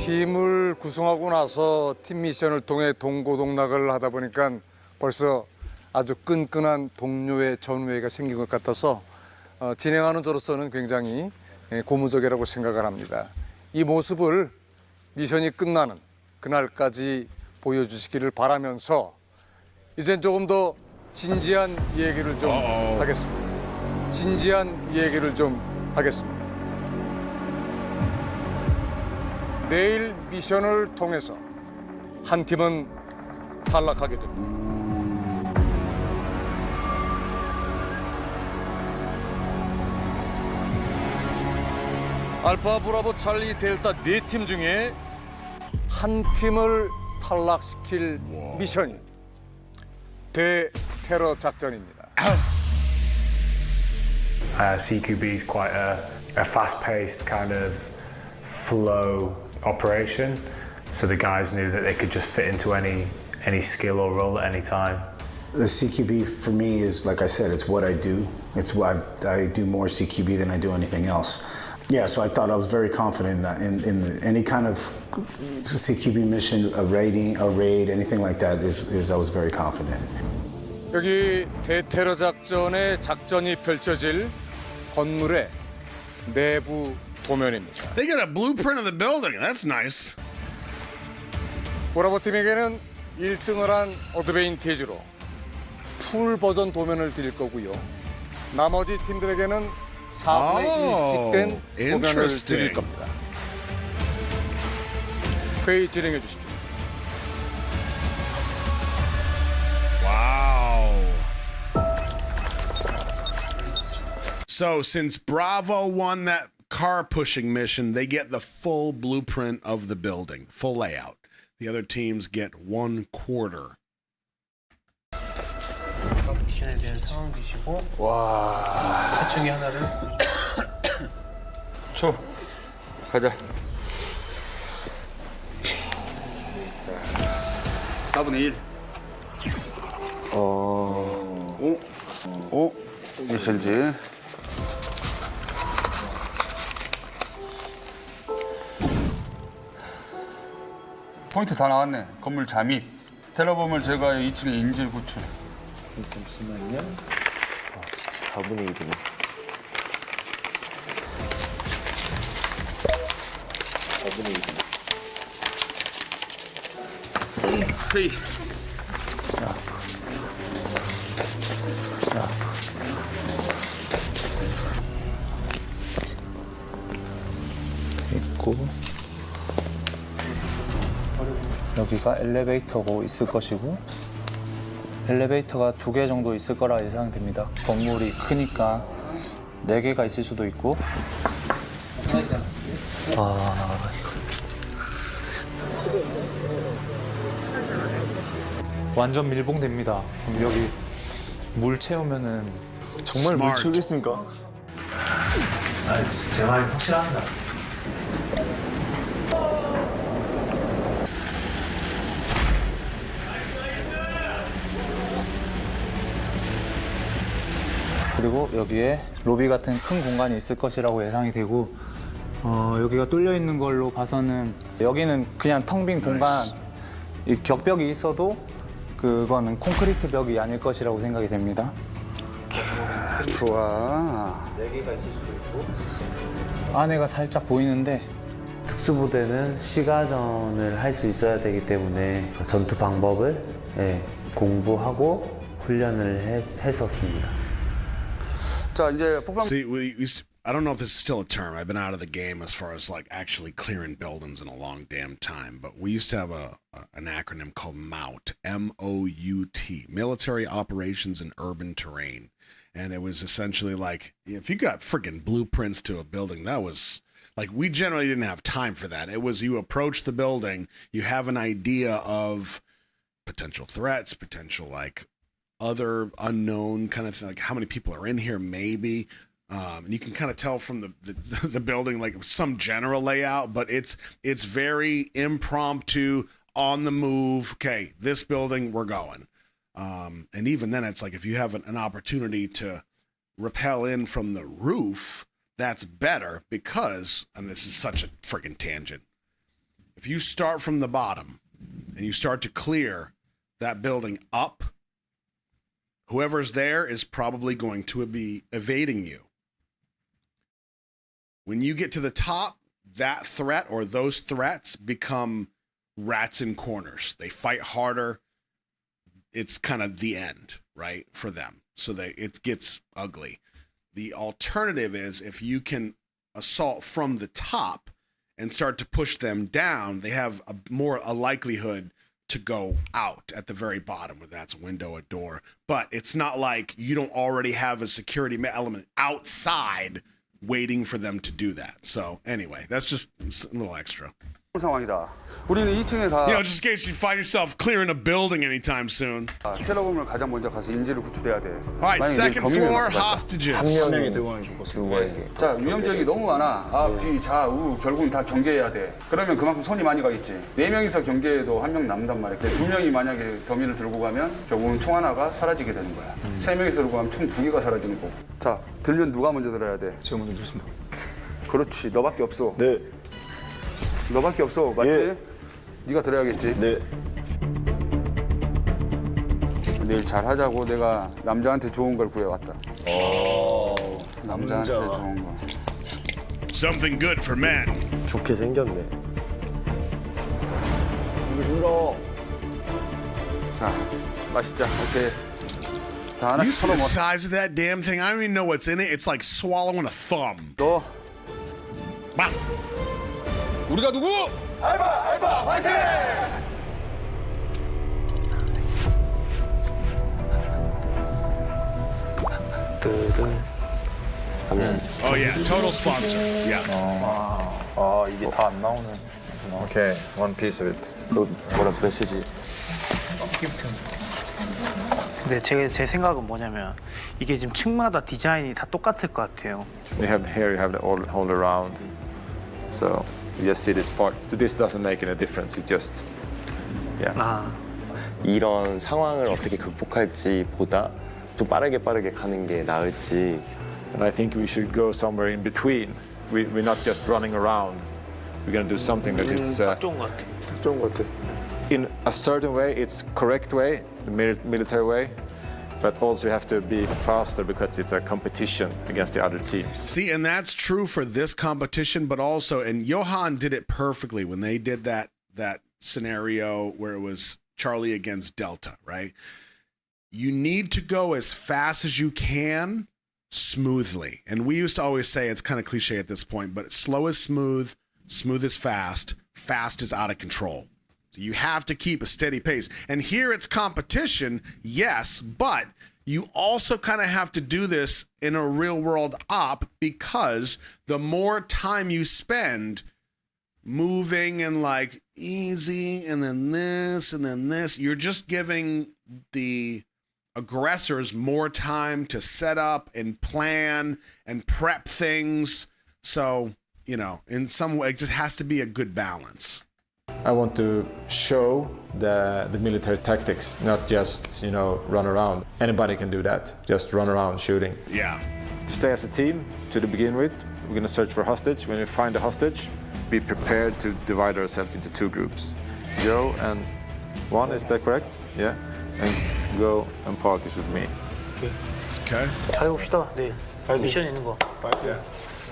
팀을 구성하고 나서 팀 미션을 통해 동고동락을 하다 보니까 벌써 아주 끈끈한 동료의 전우회가 생긴 것 같아서 진행하는 저로서는 굉장히 고무적이라고 생각을 합니다. 이 모습을 미션이 끝나는 그날까지 보여주시기를 바라면서 이젠 조금 더 진지한 얘기를 좀 하겠습니다. 진지한 얘기를 좀 하겠습니다. 내일 미션을 통해서 한 팀은 탈락하게 됩니다. 알파, 브라보, 찰리, 델타 네 팀 중에 한 팀을 탈락시킬 미션이 대테러 작전입니다. CQB is quite a fast-paced kind of flow operation, so the guys knew that they could just fit into any skill or role at any time. The CQB for me is, like I said, it's what I do. It's why I do more CQB than I do anything else. Yeah, so I thought I was very confident in any kind of CQB mission, a raid, anything like that. I was very confident. 여기 대테러 작전의 작전이 펼쳐질 건물의 내부 도면입니다. They got a blueprint of the building. That's nice. 브라보 팀에게는 1등을 한 어드밴티지로 풀 버전 도면을 드릴 거고요. 나머지 팀들에게는 4분의 1씩 된 도면을 드릴 겁니다. 회의 진행해 주십시오. Wow. So since Bravo won that car pushing mission, they get the full blueprint of the building, full layout. The other teams get 1/4. 미션에 대한 상황 주시고 와. 셋 중에 하나를 줘. 가자. 4분의 1. 미션지. 포인트 다 나왔네. 건물 잠입. 테러범을 제거하여 2층에 인질 구출. 잠시만요. 4분의 1이네. 회의. 있고 여기가 엘리베이터고 있을 것이고 엘리베이터가 2개 정도 있을 거라 예상됩니다. 건물이 크니까 4개가 있을 수도 있고 완전 밀봉됩니다. 그럼 여기 물 채우면은 정말 물 채우겠습니까? 제 말이 확실합니다. 그리고 여기에 로비 같은 큰 공간이 있을 것이라고 예상이 되고 여기가 뚫려 있는 걸로 봐서는 여기는 그냥 텅 빈 공간 이 격벽이 있어도 그거는 콘크리트 벽이 아닐 것이라고 생각이 됩니다. 좋아. 4개가 있을 수도 있고 안에가 살짝 보이는데 특수부대는 시가전을 할 수 있어야 되기 때문에 전투 방법을 공부하고 훈련을 했었습니다. 자, 이제 폭발. See, I don't know if this is still a term. I've been out of the game as far as like actually clearing buildings in a long damn time. But we used to have an acronym called MOUT, M-O-U-T, Military Operations in Urban Terrain. And it was essentially like, if you got freaking blueprints to a building, that was like, we generally didn't have time for that. It was you approach the building, you have an idea of potential threats, potential like other unknown kind of thing, like how many people are in here, maybe. And you can kind of tell from the building, like some general layout, but it's very impromptu, on the move. Okay, this building, we're going. And even then, it's like if you have an opportunity to rappel in from the roof, that's better because, and this is such a freaking tangent, if you start from the bottom and you start to clear that building up, whoever's there is probably going to be evading you. When you get to the top, that threat or those threats become rats in corners. They fight harder. It's kind of the end, right, for them. So it gets ugly. The alternative is if you can assault from the top and start to push them down, they have a likelihood to go out at the very bottom, whether that's a window, a door. But it's not like you don't already have a security element outside waiting for them to do that. So anyway, that's just a little extra. 상황이다. 우리는 2층에 다 You know, just in case you find yourself clearing a building anytime soon. 테러범을 가장 먼저 가서 인질을 구출해야 돼. All right, second floor hostages. 한 명이 들고 가는 거 누구에게? 자, 위험 지역이 너무 많아. 앞, 뒤, 좌우 결국은 다 경계해야 돼. 그러면 그만큼 손이 많이 가겠지. 4명이서 경계해도 1명 남단 말이야. 2명이 만약에 범인을 들고 가면 결국은 총 하나가 사라지게 되는 거야. 3명이서 들고 가면 총 2개가 사라지는 거고. 자, 들면 누가 먼저 들어야 돼? 제가 먼저 들습니다. 그렇지, 너밖에 없어. 네. 너밖에 없어, 맞지? 예. 네가 들어야겠지. 네. 내일 잘 하자고 내가 남자한테 좋은 걸 구해왔다. 남자한테 좋은 거. Something good for men. 좋게 생겼네. 이거 힘들어. 자, 맛있자. 오케이. 다 You 하나씩 see the 털어먹어. size of that damn thing? I don't even know what's in it. It's like swallowing a thumb. 너. 막. 우리가 누구? 알바 화이팅! Oh yeah, total sponsor. Yeah. 아 이게 다 안 나오는. Okay, one piece of it. 뭐라 메시지. 근데 제 생각은 뭐냐면 이게 지금 층마다 디자인이 다 똑같을 것 같아요. You have here, you have the all around. So you just see this part. So this doesn't make any difference. You just, yeah. 이런 상황을 어떻게 극복할지 보다 좀 빠르게 가는 게 나을지. And I think we should go somewhere in between. We're not just running around. We're going to do something that is 좋은 것 같아. 좋은 것 같아. in a certain way, it's correct way, the military way, but also you have to be faster because it's a competition against the other teams. See, and that's true for this competition, but also, and Johan did it perfectly when they did that scenario where it was Charlie against Delta, right? You need to go as fast as you can, smoothly. And we used to always say, it's kind of cliche at this point, but slow is smooth, smooth is fast, fast is out of control. So you have to keep a steady pace. And here it's competition, yes, but you also kind of have to do this in a real world op because the more time you spend moving and like easy and then this, you're just giving the aggressors more time to set up and plan and prep things. So, you know, in some way, it just has to be a good balance. I want to show the military tactics, not just, run around. Anybody can do that, just run around shooting. Yeah. Stay as a team to begin with. We're going to search for hostage. When we find a hostage, be prepared to divide ourselves into two groups. Joe and Juan, is that correct? Yeah. And go and park is with me. Okay. 잘해봅시다. 네. 미션 있는 거.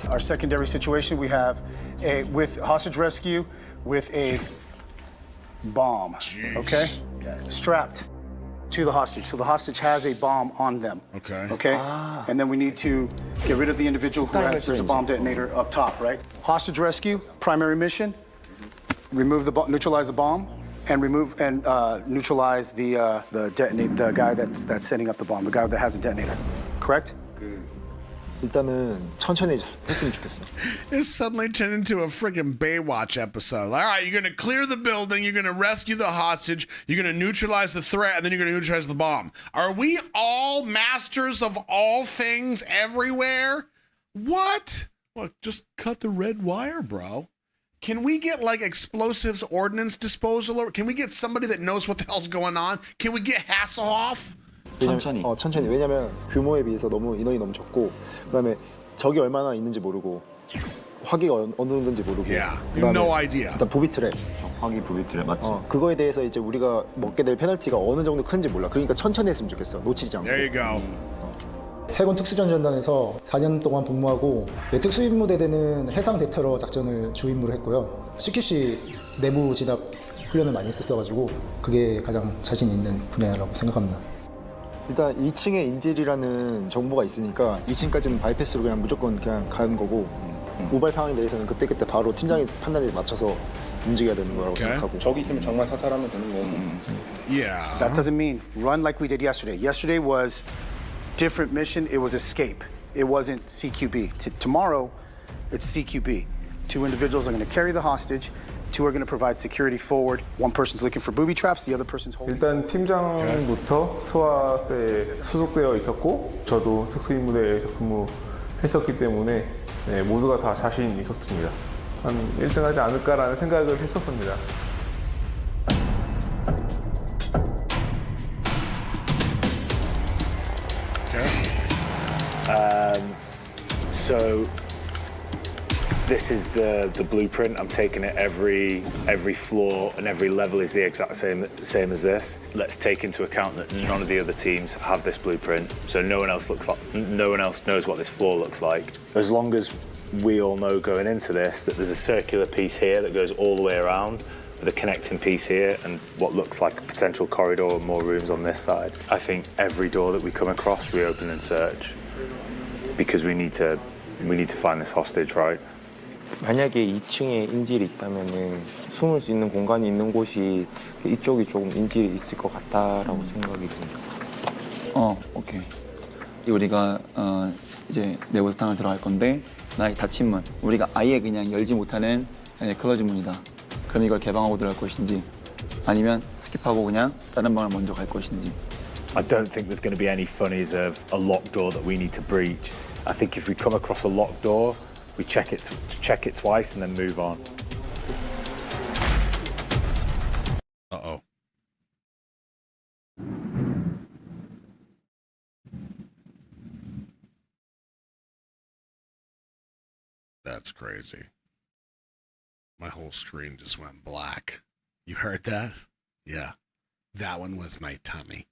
Our secondary situation, we have with hostage rescue with a bomb, okay? Strapped to the hostage. So the hostage has a bomb on them. Okay. Okay? And then we need to get rid of the individual who has there's a bomb detonator up top, right? Hostage rescue, primary mission, remove the neutralize the bomb, and neutralize the guy that's setting up the bomb, the guy that has a detonator. Correct? 일단은 천천히 했으면 좋겠어. This suddenly turned into a freaking Baywatch episode. All right, you're going to clear the building, you're going to rescue the hostage, you're going to neutralize the threat, and then you're going to neutralize the bomb. Are we all masters of all things everywhere? What? Well, just cut the red wire, bro. Can we get like explosives ordnance disposal? Or can we get somebody that knows what the hell's going on? Can we get Hasselhoff? 천천히. 천천히. 왜냐면 규모에 비해서 인원이 너무 적고 그다음에 적이 얼마나 있는지 모르고 화기가 어느 정도인지 모르고. Yeah, you have no idea. 일단 부비 트랩. 화기 부비트래 맞지? 그거에 대해서 이제 우리가 먹게 될 페널티가 어느 정도 큰지 몰라. 그러니까 천천히 했으면 좋겠어. 놓치지 않고. There you go. 해군 특수전전단에서 4년 동안 복무하고 특수임무대대는 해상 대테러 작전을 주임무로 했고요. CQC 내부 진압 훈련을 많이 했었어가지고 그게 가장 자신 있는 분야라고 생각합니다. 일단 2층에 인질이라는 정보가 있으니까 2층까지는 바이패스로 그냥 무조건 그냥 가는 거고 모발 상황에 대해서는 그때그때 바로 팀장의 판단에 맞춰서 움직여야 되는 거라고 생각하고. 저기 있으면 정말 사살하면 되는 거고. Yeah. That doesn't mean run like we did yesterday. Yesterday was different mission. It was escape. It wasn't CQB. Tomorrow, it's CQB. 2 individuals are going to carry the hostage. 2 are going to provide security forward. 1 person's looking for booby traps. The other person's holding. 일단 팀장부터 스왓에 소속되어 있었고 저도 특수임무대에서 근무했었기 때문에 네, 모두가 다 자신 있었습니다. 한 1등 하지 않을까라는 생각을 했었습니다. So this is the blueprint. I'm taking it every floor and every level is the exact same as this. Let's take into account that none of the other teams have this blueprint, so no one else knows what this floor looks like. As long as we all know going into this that there's a circular piece here that goes all the way around with a connecting piece here and what looks like a potential corridor or more rooms on this side. I think every door that we come across we open and search because we need to find this hostage, right? 만약에 2층에 인질이 있다면은 숨을 수 있는 공간이 있는 곳이 이쪽이 조금 인질이 있을 것 같다라고 생각이 듭니다. 오케이. 우리가 이제 내부탕을 들어갈 건데 나의 닫힌 문, 우리가 아예 그냥 열지 못하는 클로즈 문이다. 그럼 이걸 개방하고 들어갈 것인지 아니면 스킵하고 그냥 다른 방을 먼저 갈 것인지. I don't think there's going to be any funnies of a locked door that we need to breach. I think if we come across a locked door, we check it twice and then move on. Uh-oh. That's crazy. My whole screen just went black. You heard that? Yeah. That one was my tummy.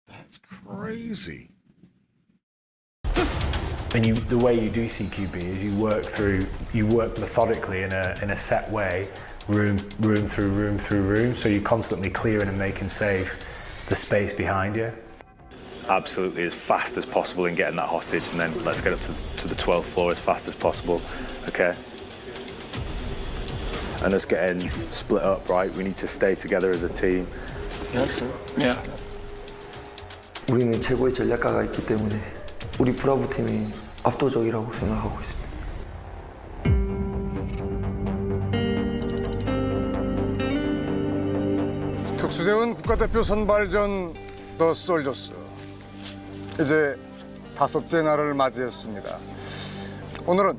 That's crazy. And the way you do CQB is you work methodically in a set way, room through room through room, so you're constantly clearing and making safe the space behind you. Absolutely as fast as possible in getting that hostage, and then let's get up to the 12th floor as fast as possible, okay? And us getting split up, right? We need to stay together as a team. Yes, sir. Yeah. 우리는 최고의 전략가가 있기 때문에 우리 브라보 팀이 압도적이라고 생각하고 있습니다. 특수대원 국가대표 선발전 더 솔저스 이제 5째 날을 맞이했습니다. 오늘은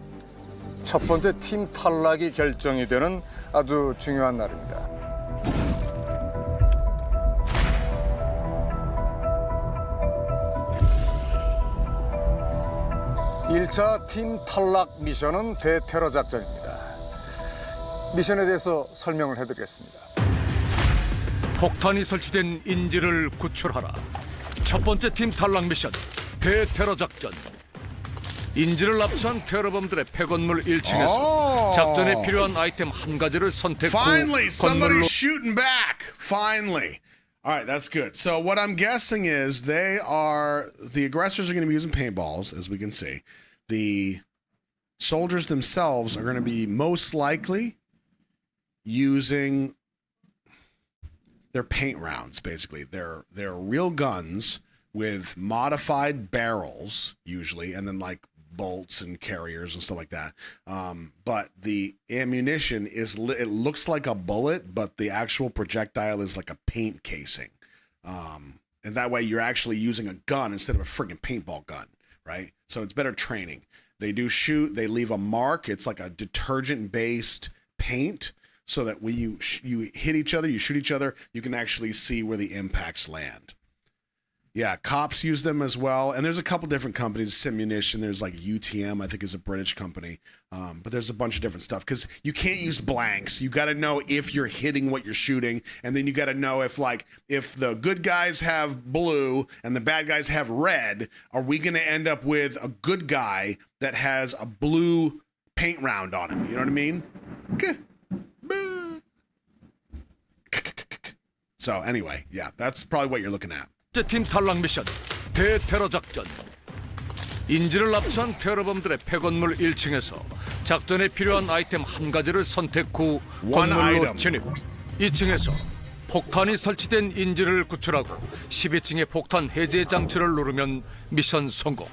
첫 번째 팀 탈락이 결정이 되는 아주 중요한 날입니다. (1차) 팀 탈락 미션은 대테러 작전입니다. 미션에 대해서 설명을 해드리겠습니다. 폭탄이 설치된 인질을 구출하라. 첫 번째 팀 탈락 미션 대테러 작전. 인질을 납치한 테러범들의 폐건물 1층에서 작전에 필요한 아이템 한 가지를 선택 후 Finally, 건물로 somebody's shooting back. Finally. All right, that's good. So what I'm guessing is the aggressors are going to be using paintballs, as we can see. The soldiers themselves are going to be most likely using their paint rounds, basically. They're real guns with modified barrels, usually, and then like bolts and carriers and stuff like that. But the ammunition it looks like a bullet, but the actual projectile is like a paint casing. And that way you're actually using a gun instead of a friggin' paintball gun, right? So it's better training. They do shoot, they leave a mark. It's like a detergent-based paint so that when you hit each other, you shoot each other, you can actually see where the impacts land. Yeah, cops use them as well. And there's a couple different companies, Simunition. There's like UTM, I think is a British company. But there's a bunch of different stuff because you can't use blanks. You got to know if you're hitting what you're shooting. And then you got to know if the good guys have blue and the bad guys have red, are we going to end up with a good guy that has a blue paint round on him? You know what I mean? So anyway, yeah, that's probably what you're looking at. 팀 탈락 미션 대테러 작전. 인질을 납치한 테러범들의 폐건물 1층에서 작전에 필요한 아이템 한 가지를 선택 후 건물로 진입. 2층에서 폭탄이 설치된 인질을 구출하고 12층의 폭탄 해제 장치를 누르면 미션 성공.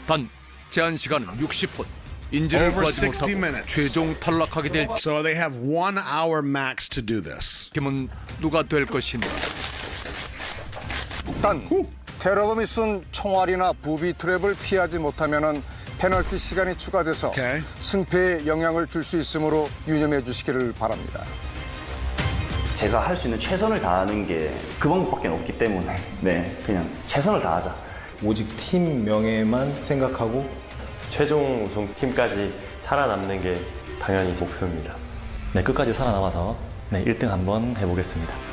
단 제한 시간은 60분. 인질을 구하지 못하고 최종 탈락하게 될. So they have 1 hour max to do this. 팀은 누가 될 것인가? 단 테러범이 쏜 총알이나 부비 트랩을 피하지 못하면은 페널티 시간이 추가돼서 승패에 영향을 줄 수 있으므로 유념해 주시기를 바랍니다. 제가 할 수 있는 최선을 다하는 게 그 방법밖에 없기 때문에 네, 그냥 최선을 다하자. 오직 팀 명예만 생각하고 최종 우승팀까지 살아남는 게 당연히 목표입니다. 네, 끝까지 살아남아서 1등 한번 해보겠습니다.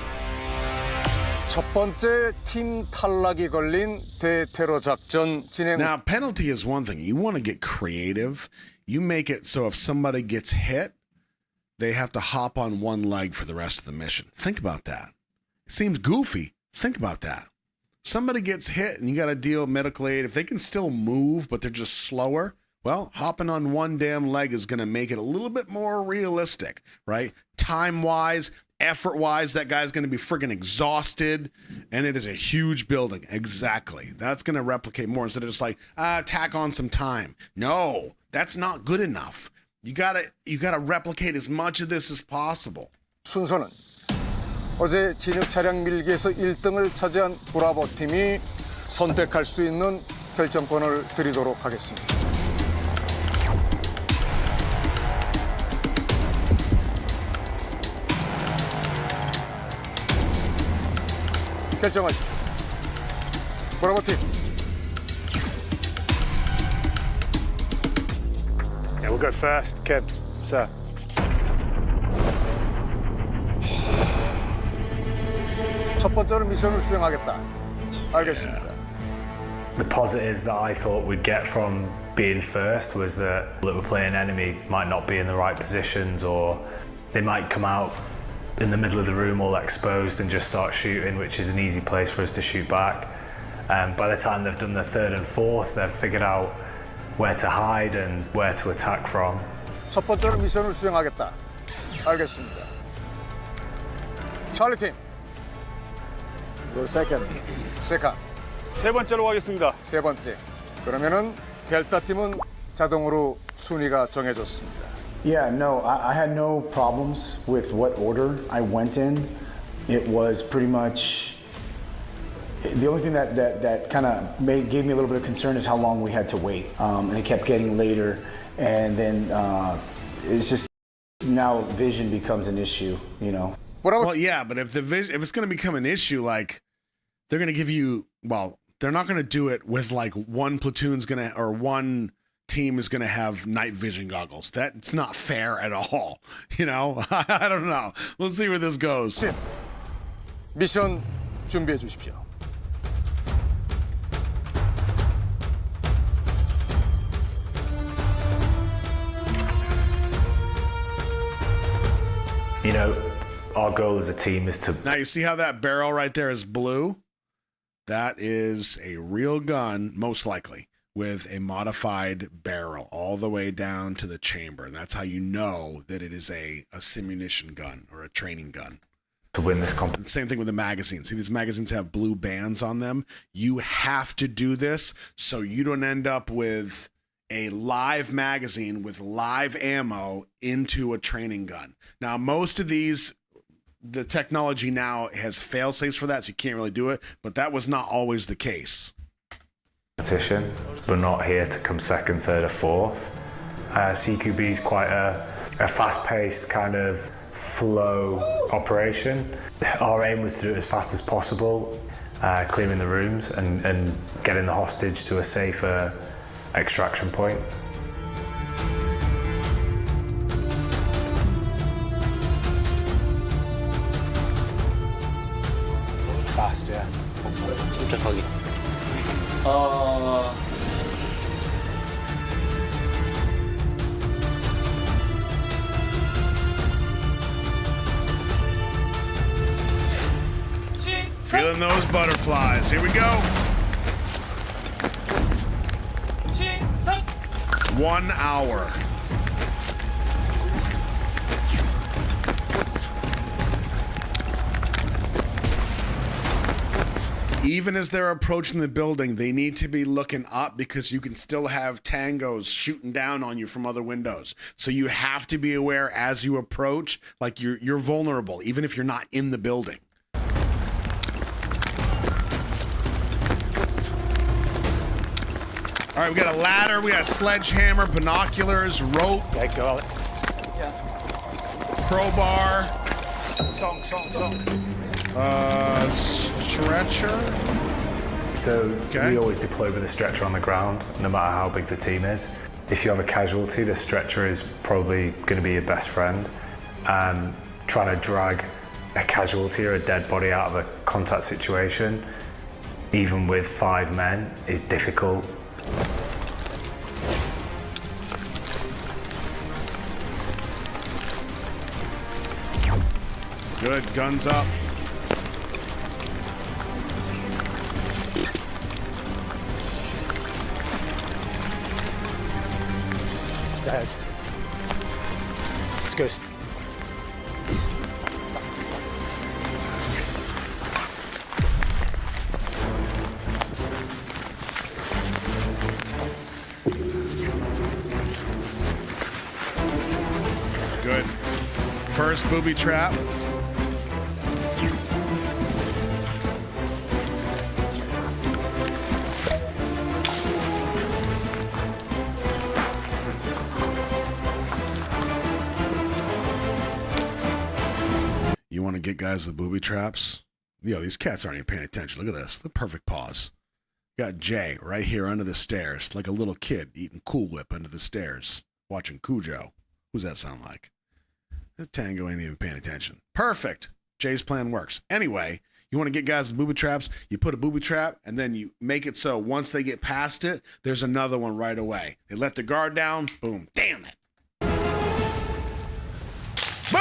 첫 번째 팀 탈락이 걸린 대테러 작전 진행. Now, penalty is one thing. You want to get creative. You make it so if somebody gets hit, they have to hop on one leg for the rest of the mission. Think about that. It seems goofy. Think about that. Somebody gets hit and you got to deal medical aid. If they can still move, but they're just slower, well, hopping on one damn leg is going to make it a little bit more realistic, right? Time-wise, effort-wise, that guy's going to be friggin' exhausted, and it is a huge building. Exactly. That's going to replicate more instead of just like, tack on some time. No, that's not good enough. You gotta replicate as much of this as possible. 순서는 어제 진흙 차량 밀기에서 1등을 차지한 브라보 팀이 선택할 수 있는 결정권을 드리도록 하겠습니다. 결정하십시오. 브라보 팀. Yeah, we'll go first. Keb, sir. 첫 번째로 미션을 수행하겠다. 알겠습니다. The positives that I thought we'd get from being first was that we're playing enemy might not be in the right positions, or they might come out in the middle of the room all exposed and just start shooting, which is an easy place for us to shoot back. By the time they've done the third and fourth, they've figured out where to hide and where to attack from. 첫 번째로 미션을 수행하겠다. 알겠습니다. 찰리 팀. Go second. 세컨. 세 번째로 가겠습니다. 세 번째. 그러면은 델타 팀은 자동으로 순위가 정해졌습니다. Yeah, no, I had no problems with what order I went in. It was pretty much the only thing that kind of gave me a little bit of concern is how long we had to wait, and it kept getting later, and then it's just now vision becomes an issue, you know. Well, yeah, but if it's going to become an issue, like they're going to give you, well, they're not going to do it with like one platoon's going to, or one team is going to have night vision goggles. That's not fair at all. You know, I don't know. We'll see where this goes. 미션 준비해 주십시오. You know, our goal as a team is to... Now, you see how that barrel right there is blue? That is a real gun, most likely, with a modified barrel all the way down to the chamber. And that's how you know that it is a simunition gun or a training gun. To win this competition. Same thing with the magazines. See, these magazines have blue bands on them. You have to do this so you don't end up with a live magazine with live ammo into a training gun. Now, most of these, the technology now has fail safes for that, so you can't really do it, but that was not always the case. Competition. We're not here to come second, third, or fourth. CQB is quite a fast-paced kind of flow operation. Our aim was to do it as fast as possible. clearing the rooms and getting the hostage to a safer extraction point. Fast, yeah. 침착하게. Feeling those butterflies. Here we go. 1 hour. Even as they're approaching the building, they need to be looking up because you can still have tangos shooting down on you from other windows. So you have to be aware as you approach, like you're vulnerable, even if you're not in the building. All right, we got a ladder, we got a sledgehammer, binoculars, rope. Okay, go, Alex. Crowbar. Song. Stretcher. So we always deploy with a stretcher on the ground, no matter how big the team is. If you have a casualty, the stretcher is probably going to be your best friend. And trying to drag a casualty or a dead body out of a contact situation, even with 5 men, is difficult. Good, guns up. Stairs. Let's go. Good. First booby trap. You want to get guys the booby traps? Yo, these cats aren't even paying attention. Look at this. The perfect pause. Got Jay right here under the stairs, like a little kid eating Cool Whip under the stairs, watching Cujo. Who's that sound like? The Tango ain't even paying attention. Perfect. Jay's plan works. Anyway, you want to get guys the booby traps, you put a booby trap, and then you make it so once they get past it, there's another one right away. They let the guard down, boom, damn it. Boom!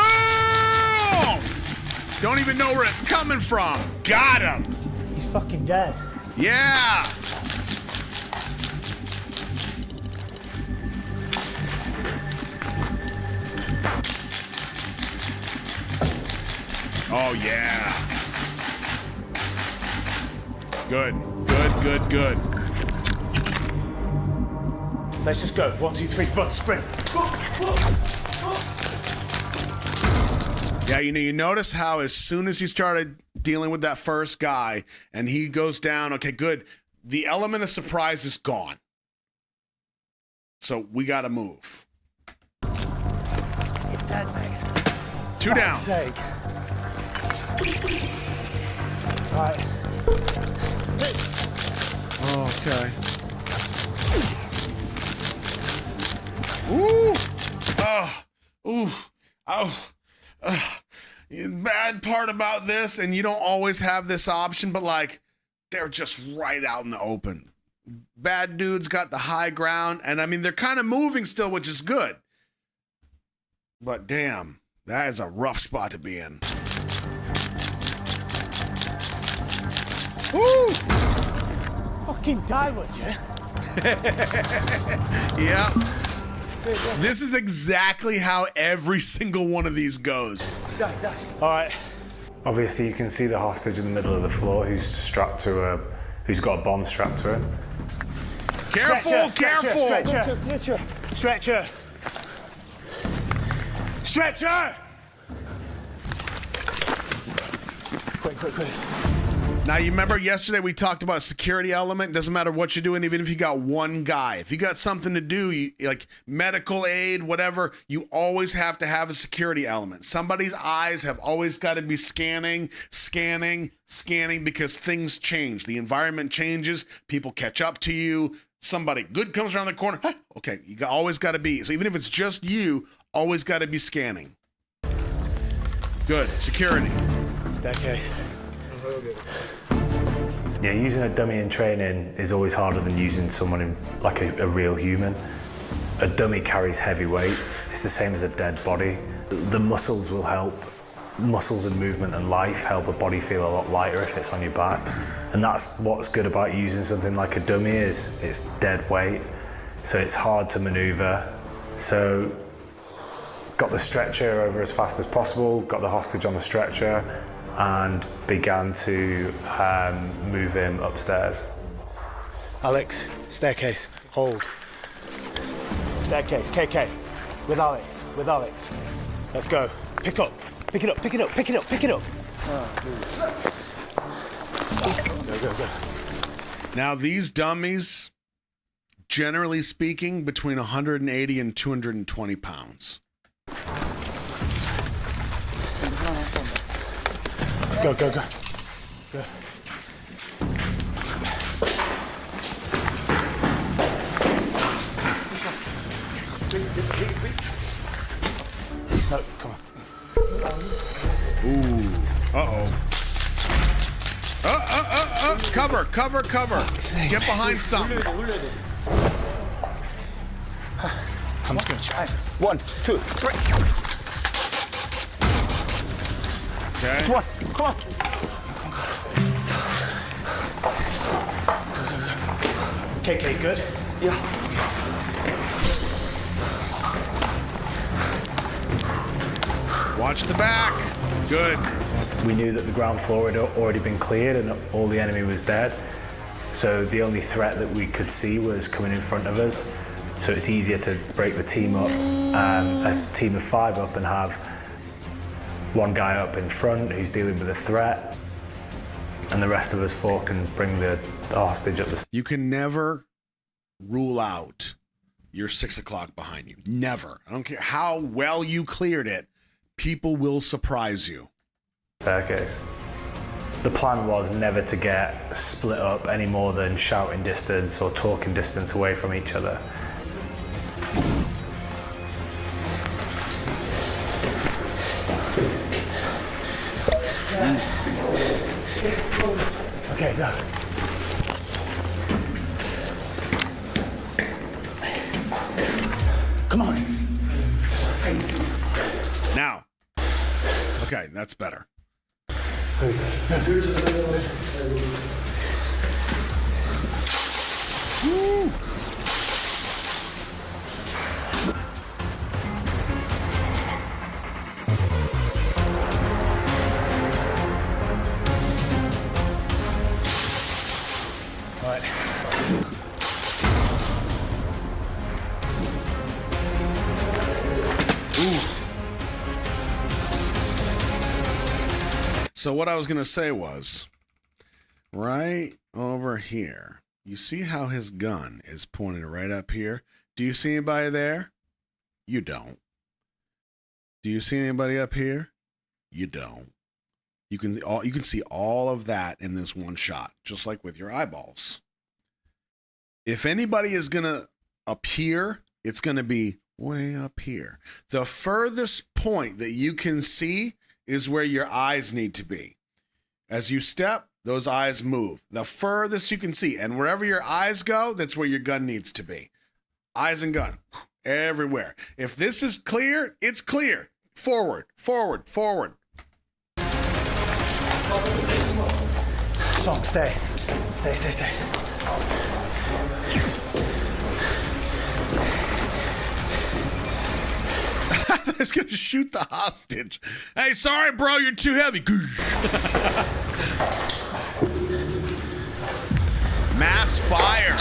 Don't even know where it's coming from. Got him. He's fucking dead. Yeah. Oh, yeah. Good. Let's just go. 1, 2, 3, run, sprint. Yeah, you notice how as soon as he started dealing with that first guy and he goes down, okay, good. The element of surprise is gone. So we got to move. You're dead, mate. 2 down. Sake. All right. Okay. Ooh. Ooh. Oh. Bad part about this, and you don't always have this option, but like they're just right out in the open. Bad dudes got the high ground, and I mean they're kind of moving still, which is good. But damn, that is a rough spot to be in. Woo! Fucking die, would you? Yeah. This is exactly how every single one of these goes. All right. Obviously, you can see the hostage in the middle of the floor who's strapped to who's got a bomb strapped to him. Careful, careful. Stretcher. Quick. Now, you remember yesterday we talked about security element. Doesn't matter what you're doing, even if you got one guy. If you got something to do, like medical aid, whatever, you always have to have a security element. Somebody's eyes have always got to be scanning, because things change. The environment changes. People catch up to you. Somebody good comes around the corner. Huh, okay, you always got to be. So even if it's just you, always got to be scanning. Good. Security. Staircase. Yeah, using a dummy in training is always harder than using someone in, like a real human. A dummy carries heavy weight. It's the same as a dead body. The muscles will help. Muscles and movement and life help a body feel a lot lighter if it's on your back. And that's what's good about using something like a dummy is it's dead weight, so it's hard to maneuver. So got the stretcher over as fast as possible, got the hostage on the stretcher, and began to move him upstairs. Alex, staircase, hold. Staircase, KK, with Alex. Let's go. Pick up, pick it up. Go. Now, these dummies, generally speaking, between 180 and 220 pounds. Go. No, come on. Ooh. Uh-oh. Cover. Get behind something. I'm just gonna try. 1, 2, 3. Okay. Just one. Come on. KK, good? Yeah. Watch the back. Good. We knew that the ground floor had already been cleared and all the enemy was dead. So the only threat that we could see was coming in front of us. So it's easier to break the team up, a team of 5 up, and have one guy up in front who's dealing with a threat, and the rest of us 4 can bring the hostage up the stairs. You can never rule out your 6 o'clock behind you. Never. I don't care how well you cleared it. People will surprise you. Staircase. The plan was never to get split up any more than shouting distance or talking distance away from each other. Okay, go. Come on. Now. Okay, that's better. Move. Woo. Right. So what I was going to say was, right over here, you see how his gun is pointed right up here? Do you see anybody there? You don't. Do you see anybody up here? You don't. You can see all of that in this one shot, just like with your eyeballs. If anybody is going to appear, it's going to be way up here. The furthest point that you can see is where your eyes need to be. As you step, those eyes move. The furthest you can see, and wherever your eyes go, that's where your gun needs to be. Eyes and gun, everywhere. If this is clear, it's clear. Forward. Song, stay. He's gonna shoot the hostage. Hey, sorry, bro, you're too heavy. Mass fire.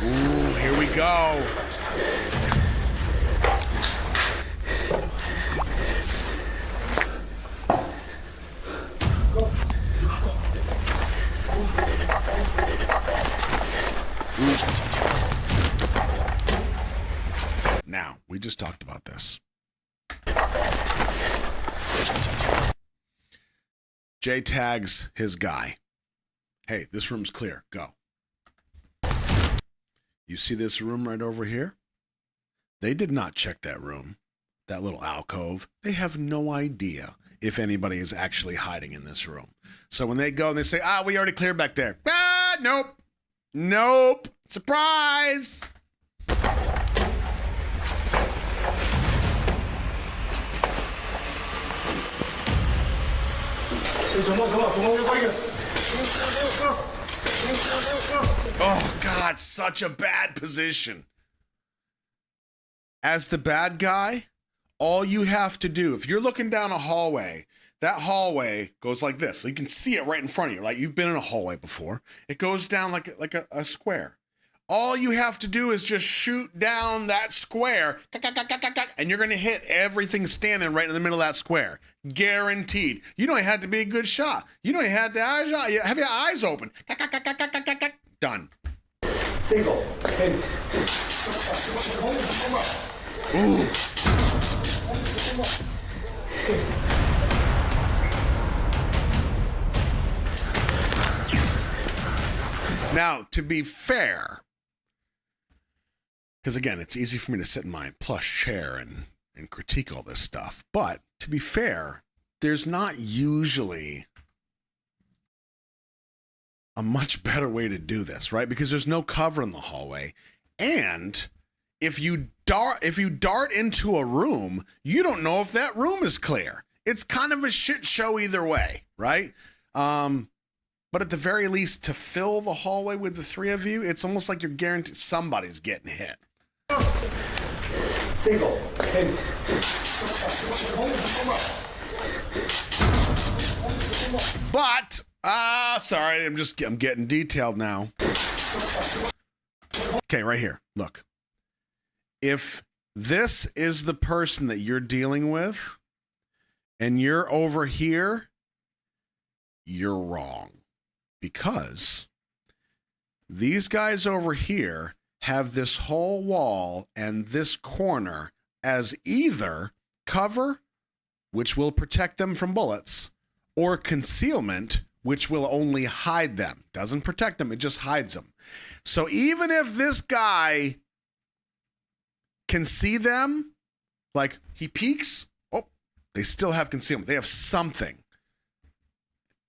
Ooh, here we go. Now, we just talked about this. Jay tags his guy. Hey, this room's clear. Go. You see this room right over here? They did not check that room, that little alcove. They have no idea if anybody is actually hiding in this room. So when they go and they say, we already cleared back there. Nope. Nope. Surprise. Oh, God, such a bad position. As the bad guy, all you have to do, if you're looking down a hallway, that hallway goes like this. So you can see it right in front of you. Like you've been in a hallway before. It goes down like a square. All you have to do is just shoot down that square, and you're going to hit everything standing right in the middle of that square. Guaranteed. You don't have to be a good shot. You don't have to have your eyes open. Done. Ooh. Now, to be fair, because again, it's easy for me to sit in my plush chair and critique all this stuff. But to be fair, there's not usually a much better way to do this, right? Because there's no cover in the hallway. And if you dart into a room, you don't know if that room is clear. It's kind of a shit show either way, right? But at the very least, to fill the hallway with the three of you, it's almost like you're guaranteed somebody's getting hit. But, sorry, I'm getting detailed now. Okay, right here, look. If this is the person that you're dealing with, and you're over here, you're wrong. Because these guys over here have this whole wall and this corner as either cover, which will protect them from bullets, or concealment, which will only hide them. Doesn't protect them, it just hides them. So even if this guy can see them, like he peeks, they still have concealment. They have something.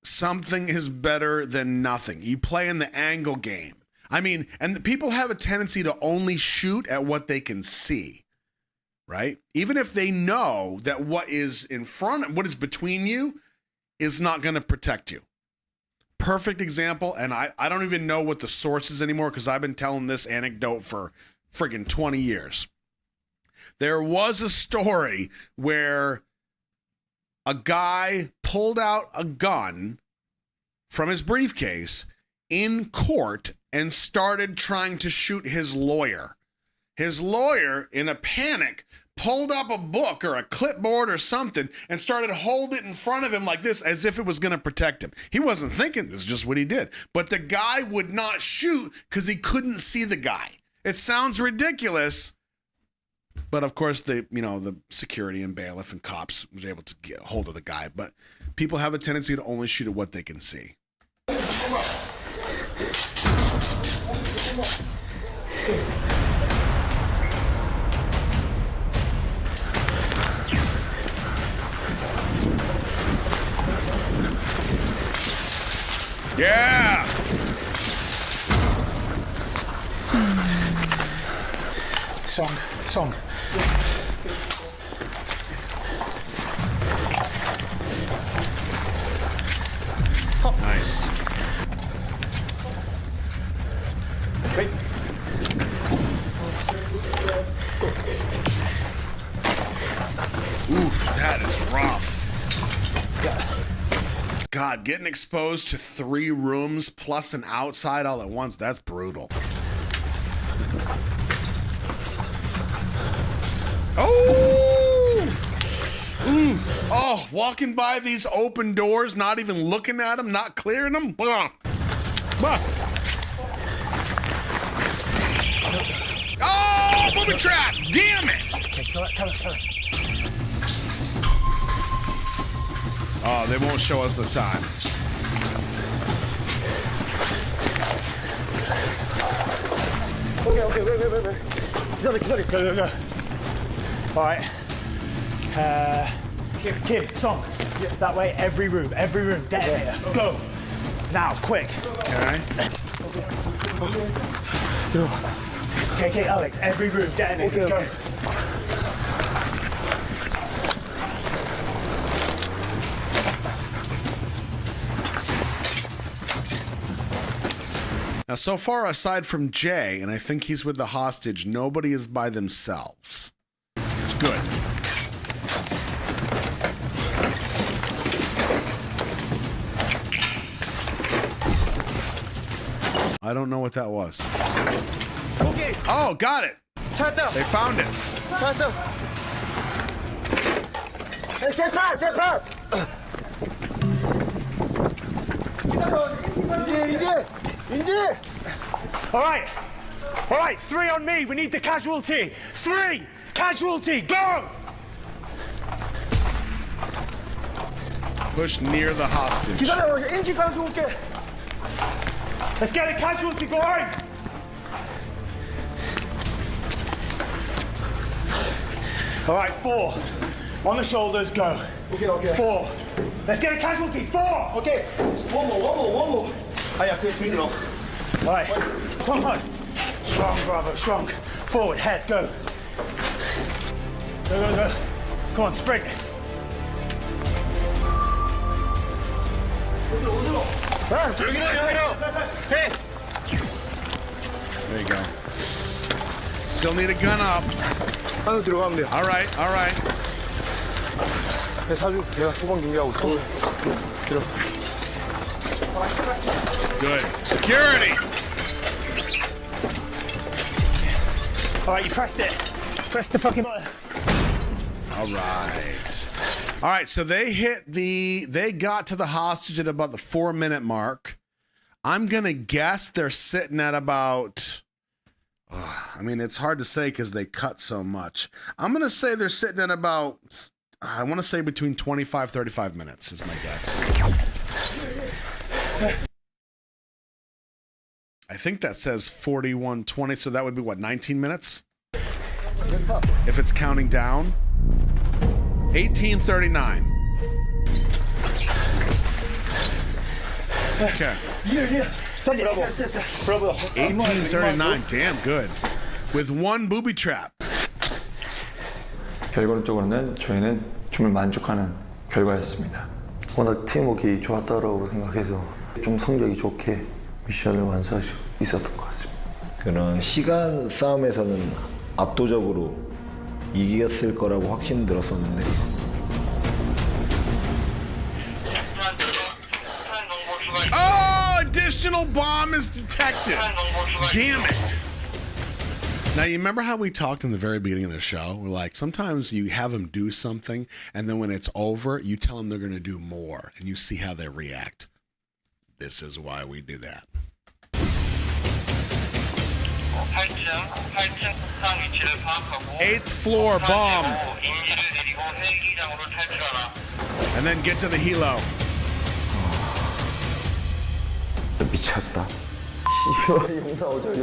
Something is better than nothing. You play in the angle game. I mean, and the people have a tendency to only shoot at what they can see, right? Even if they know that what is in front, what is between you is not going to protect you. Perfect example, and I don't even know what the source is anymore because I've been telling this anecdote for friggin' 20 years. There was a story where a guy pulled out a gun from his briefcase in court and started trying to shoot his lawyer. His lawyer, in a panic, pulled up a book or a clipboard or something and started holding it in front of him like this as if it was going to protect him. He wasn't thinking, this is just what he did. But the guy would not shoot because he couldn't see the guy. It sounds ridiculous. But of course, the security and bailiff and cops was able to get a hold of the guy. But people have a tendency to only shoot at what they can see. Yeah! Song. Nice. Wait. Ooh, that is rough. God, getting exposed to 3 rooms plus an outside all at once, that's brutal. Oh! Oh, walking by these open doors, not even looking at them, not clearing them. Booby trap! Damn it! Okay, so come on. Oh, they won't show us the time. Okay, wait. 기다려. Go. All right. Kim, Song. That way, every room. Detonator. Go. Now, quick. Okay. Okay, Alex, every room. Detonator. Go. Now, so far, aside from Jay, and I think he's with the hostage, nobody is by themselves. It's good. I don't know what that was. Okay. Oh, got it. 찾았다. They found it. 찾았어. 제파! 인지! All right, 3 on me. We need the casualty. 3! Casualty, go! Push near the hostage. 기다려, 인지 가져올게. Let's get a casualty, boys! All right, 4. On the shoulders, go. Okay. 4. Let's get a casualty, 4! Okay. One more. 아야, 그게 들어. All right, come on. Strong, Bravo, strong. Forward, head, go. Go. Come on, sprint. 여기로. Hey. There you go. Still need a gun up. 안으로 들어가면 돼. All right. 사주, 내가 후방 경계하고 있어. 들어. Good. Security. All right, you pressed it. Press the fucking button. All right, so they got to the hostage at about the 4-minute mark. I'm going to guess they're sitting at about, I mean, it's hard to say because they cut so much. I'm going to say they're sitting at about, I want to say between 25, 35 minutes is my guess. I think that says 41:20, so that would be what, 19 minutes? If it's counting down. 18:39. Okay. Bravo. 18:39. Damn good. With 1 booby trap. 결과적으로는 저희는 정말 만족하는 결과였습니다. 워낙 팀워크가 좋았다고 생각해서 좀 성적이 좋게 미션을 완수할 수 있었던 것 같습니다. 그런 시간 싸움에서는 압도적으로 이겼을 거라고 확신 들었었는데 Oh, additional bomb is detected. Damn it. Now, you remember how we talked in the very beginning of the show? We're like, sometimes you have them do something, and then when it's over, you tell them they're going to do more, and you see how they react. This is why we do that. 8th floor bomb. And then get to the helo. 미쳤다. 씨발 욕 나오죠.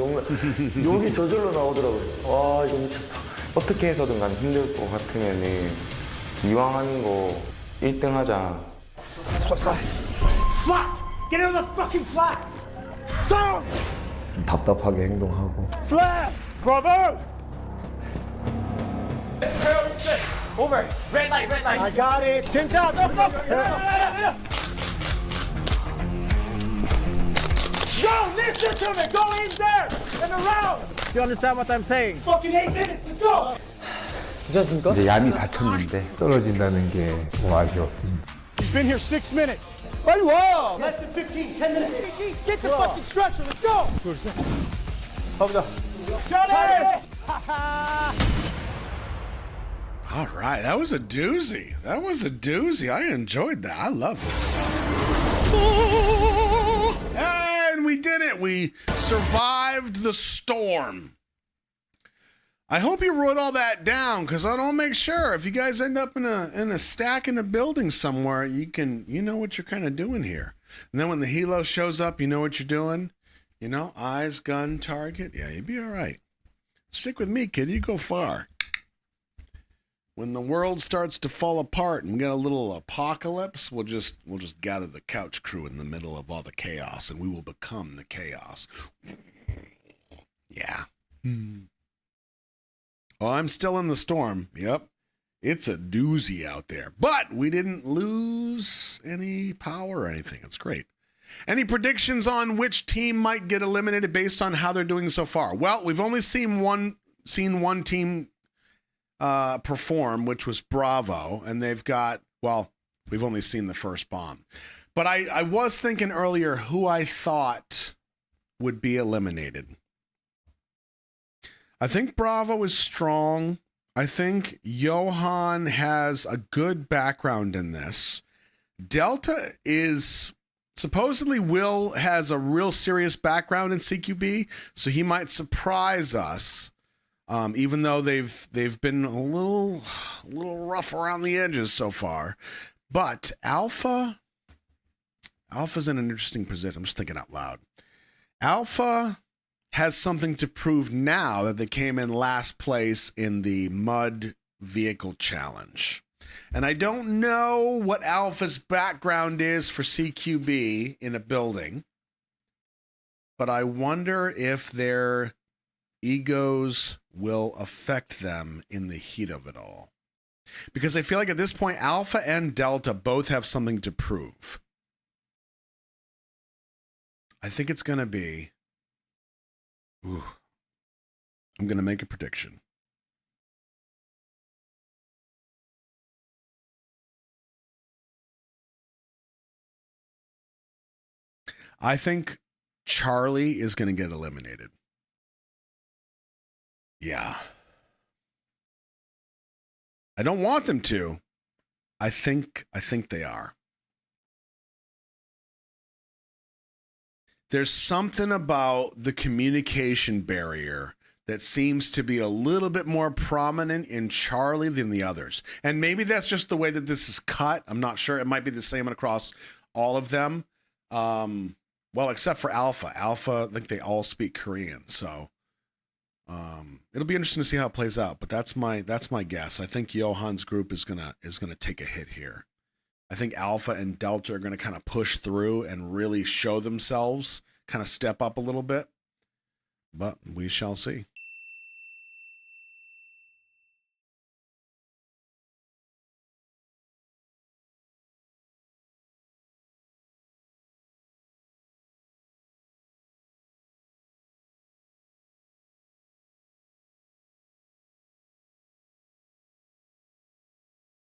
욕이 저절로 나오더라고요. 와 이거 미쳤다. 어떻게 해서든 간 힘들 것 같으면은 이왕 하는 거 1등 하자. Flat! Get on the fucking flat! Zone! 답답하게 행동하고 Flat! Bravo! Over. Red light. I got it. 진짜. Go, listen to me. Go in there and around. You understand what I'm saying? Fucking 8 minutes. Let's go. 괜찮습니까? 이제 얌이 다쳤는데 떨어진다는 게 좀 아쉬웠습니다. You've been here 6 minutes. 빨리 와. Less than 15, 10 minutes. Get the fucking stretcher. Let's go. 가보자. Johnny! All right, that was a doozy. I enjoyed that. I love this stuff. And we did it. We survived the storm. I hope you wrote all that down, because I don't make sure if you guys end up in a stack in a building somewhere, you know what you're kind of doing here. And then when the helo shows up, you know what you're doing. You know, eyes, gun, target. Yeah, you'd be all right. Stick with me, kid. You go far. When the world starts to fall apart and we get a little apocalypse, we'll just gather the couch crew in the middle of all the chaos, and we will become the chaos. Yeah. Oh, I'm still in the storm. Yep. It's a doozy out there. But we didn't lose any power or anything. It's great. Any predictions on which team might get eliminated based on how they're doing so far? Well, we've only seen one team perform, which was Bravo, and they've got, well, we've only seen the first bomb. But I was thinking earlier who I thought would be eliminated. I think Bravo is strong. I think Johan has a good background in this. Delta is supposedly Will has a real serious background in CQB, so he might surprise us. Even though they've been a little rough around the edges so far. But Alpha's in an interesting position. I'm just thinking out loud. Alpha has something to prove now that they came in last place in the Mud Vehicle Challenge. And I don't know what Alpha's background is for CQB in a building, but I wonder if their egos will affect them in the heat of it all. Because I feel like at this point, Alpha and Delta both have something to prove. I think it's going to be... Ooh, I'm going to make a prediction. I think Charlie is going to get eliminated. Yeah. I don't want them to. I think they are. There's something about the communication barrier that seems to be a little bit more prominent in Charlie than the others. And maybe that's just the way that this is cut. I'm not sure. It might be the same across all of them. Well, except for Alpha. Alpha, I think they all speak Korean. So it'll be interesting to see how it plays out. But that's my guess. I think Johan's group is gonna take a hit here. I think Alpha and Delta are going to kind of push through and really show themselves, kind of step up a little bit. But we shall see.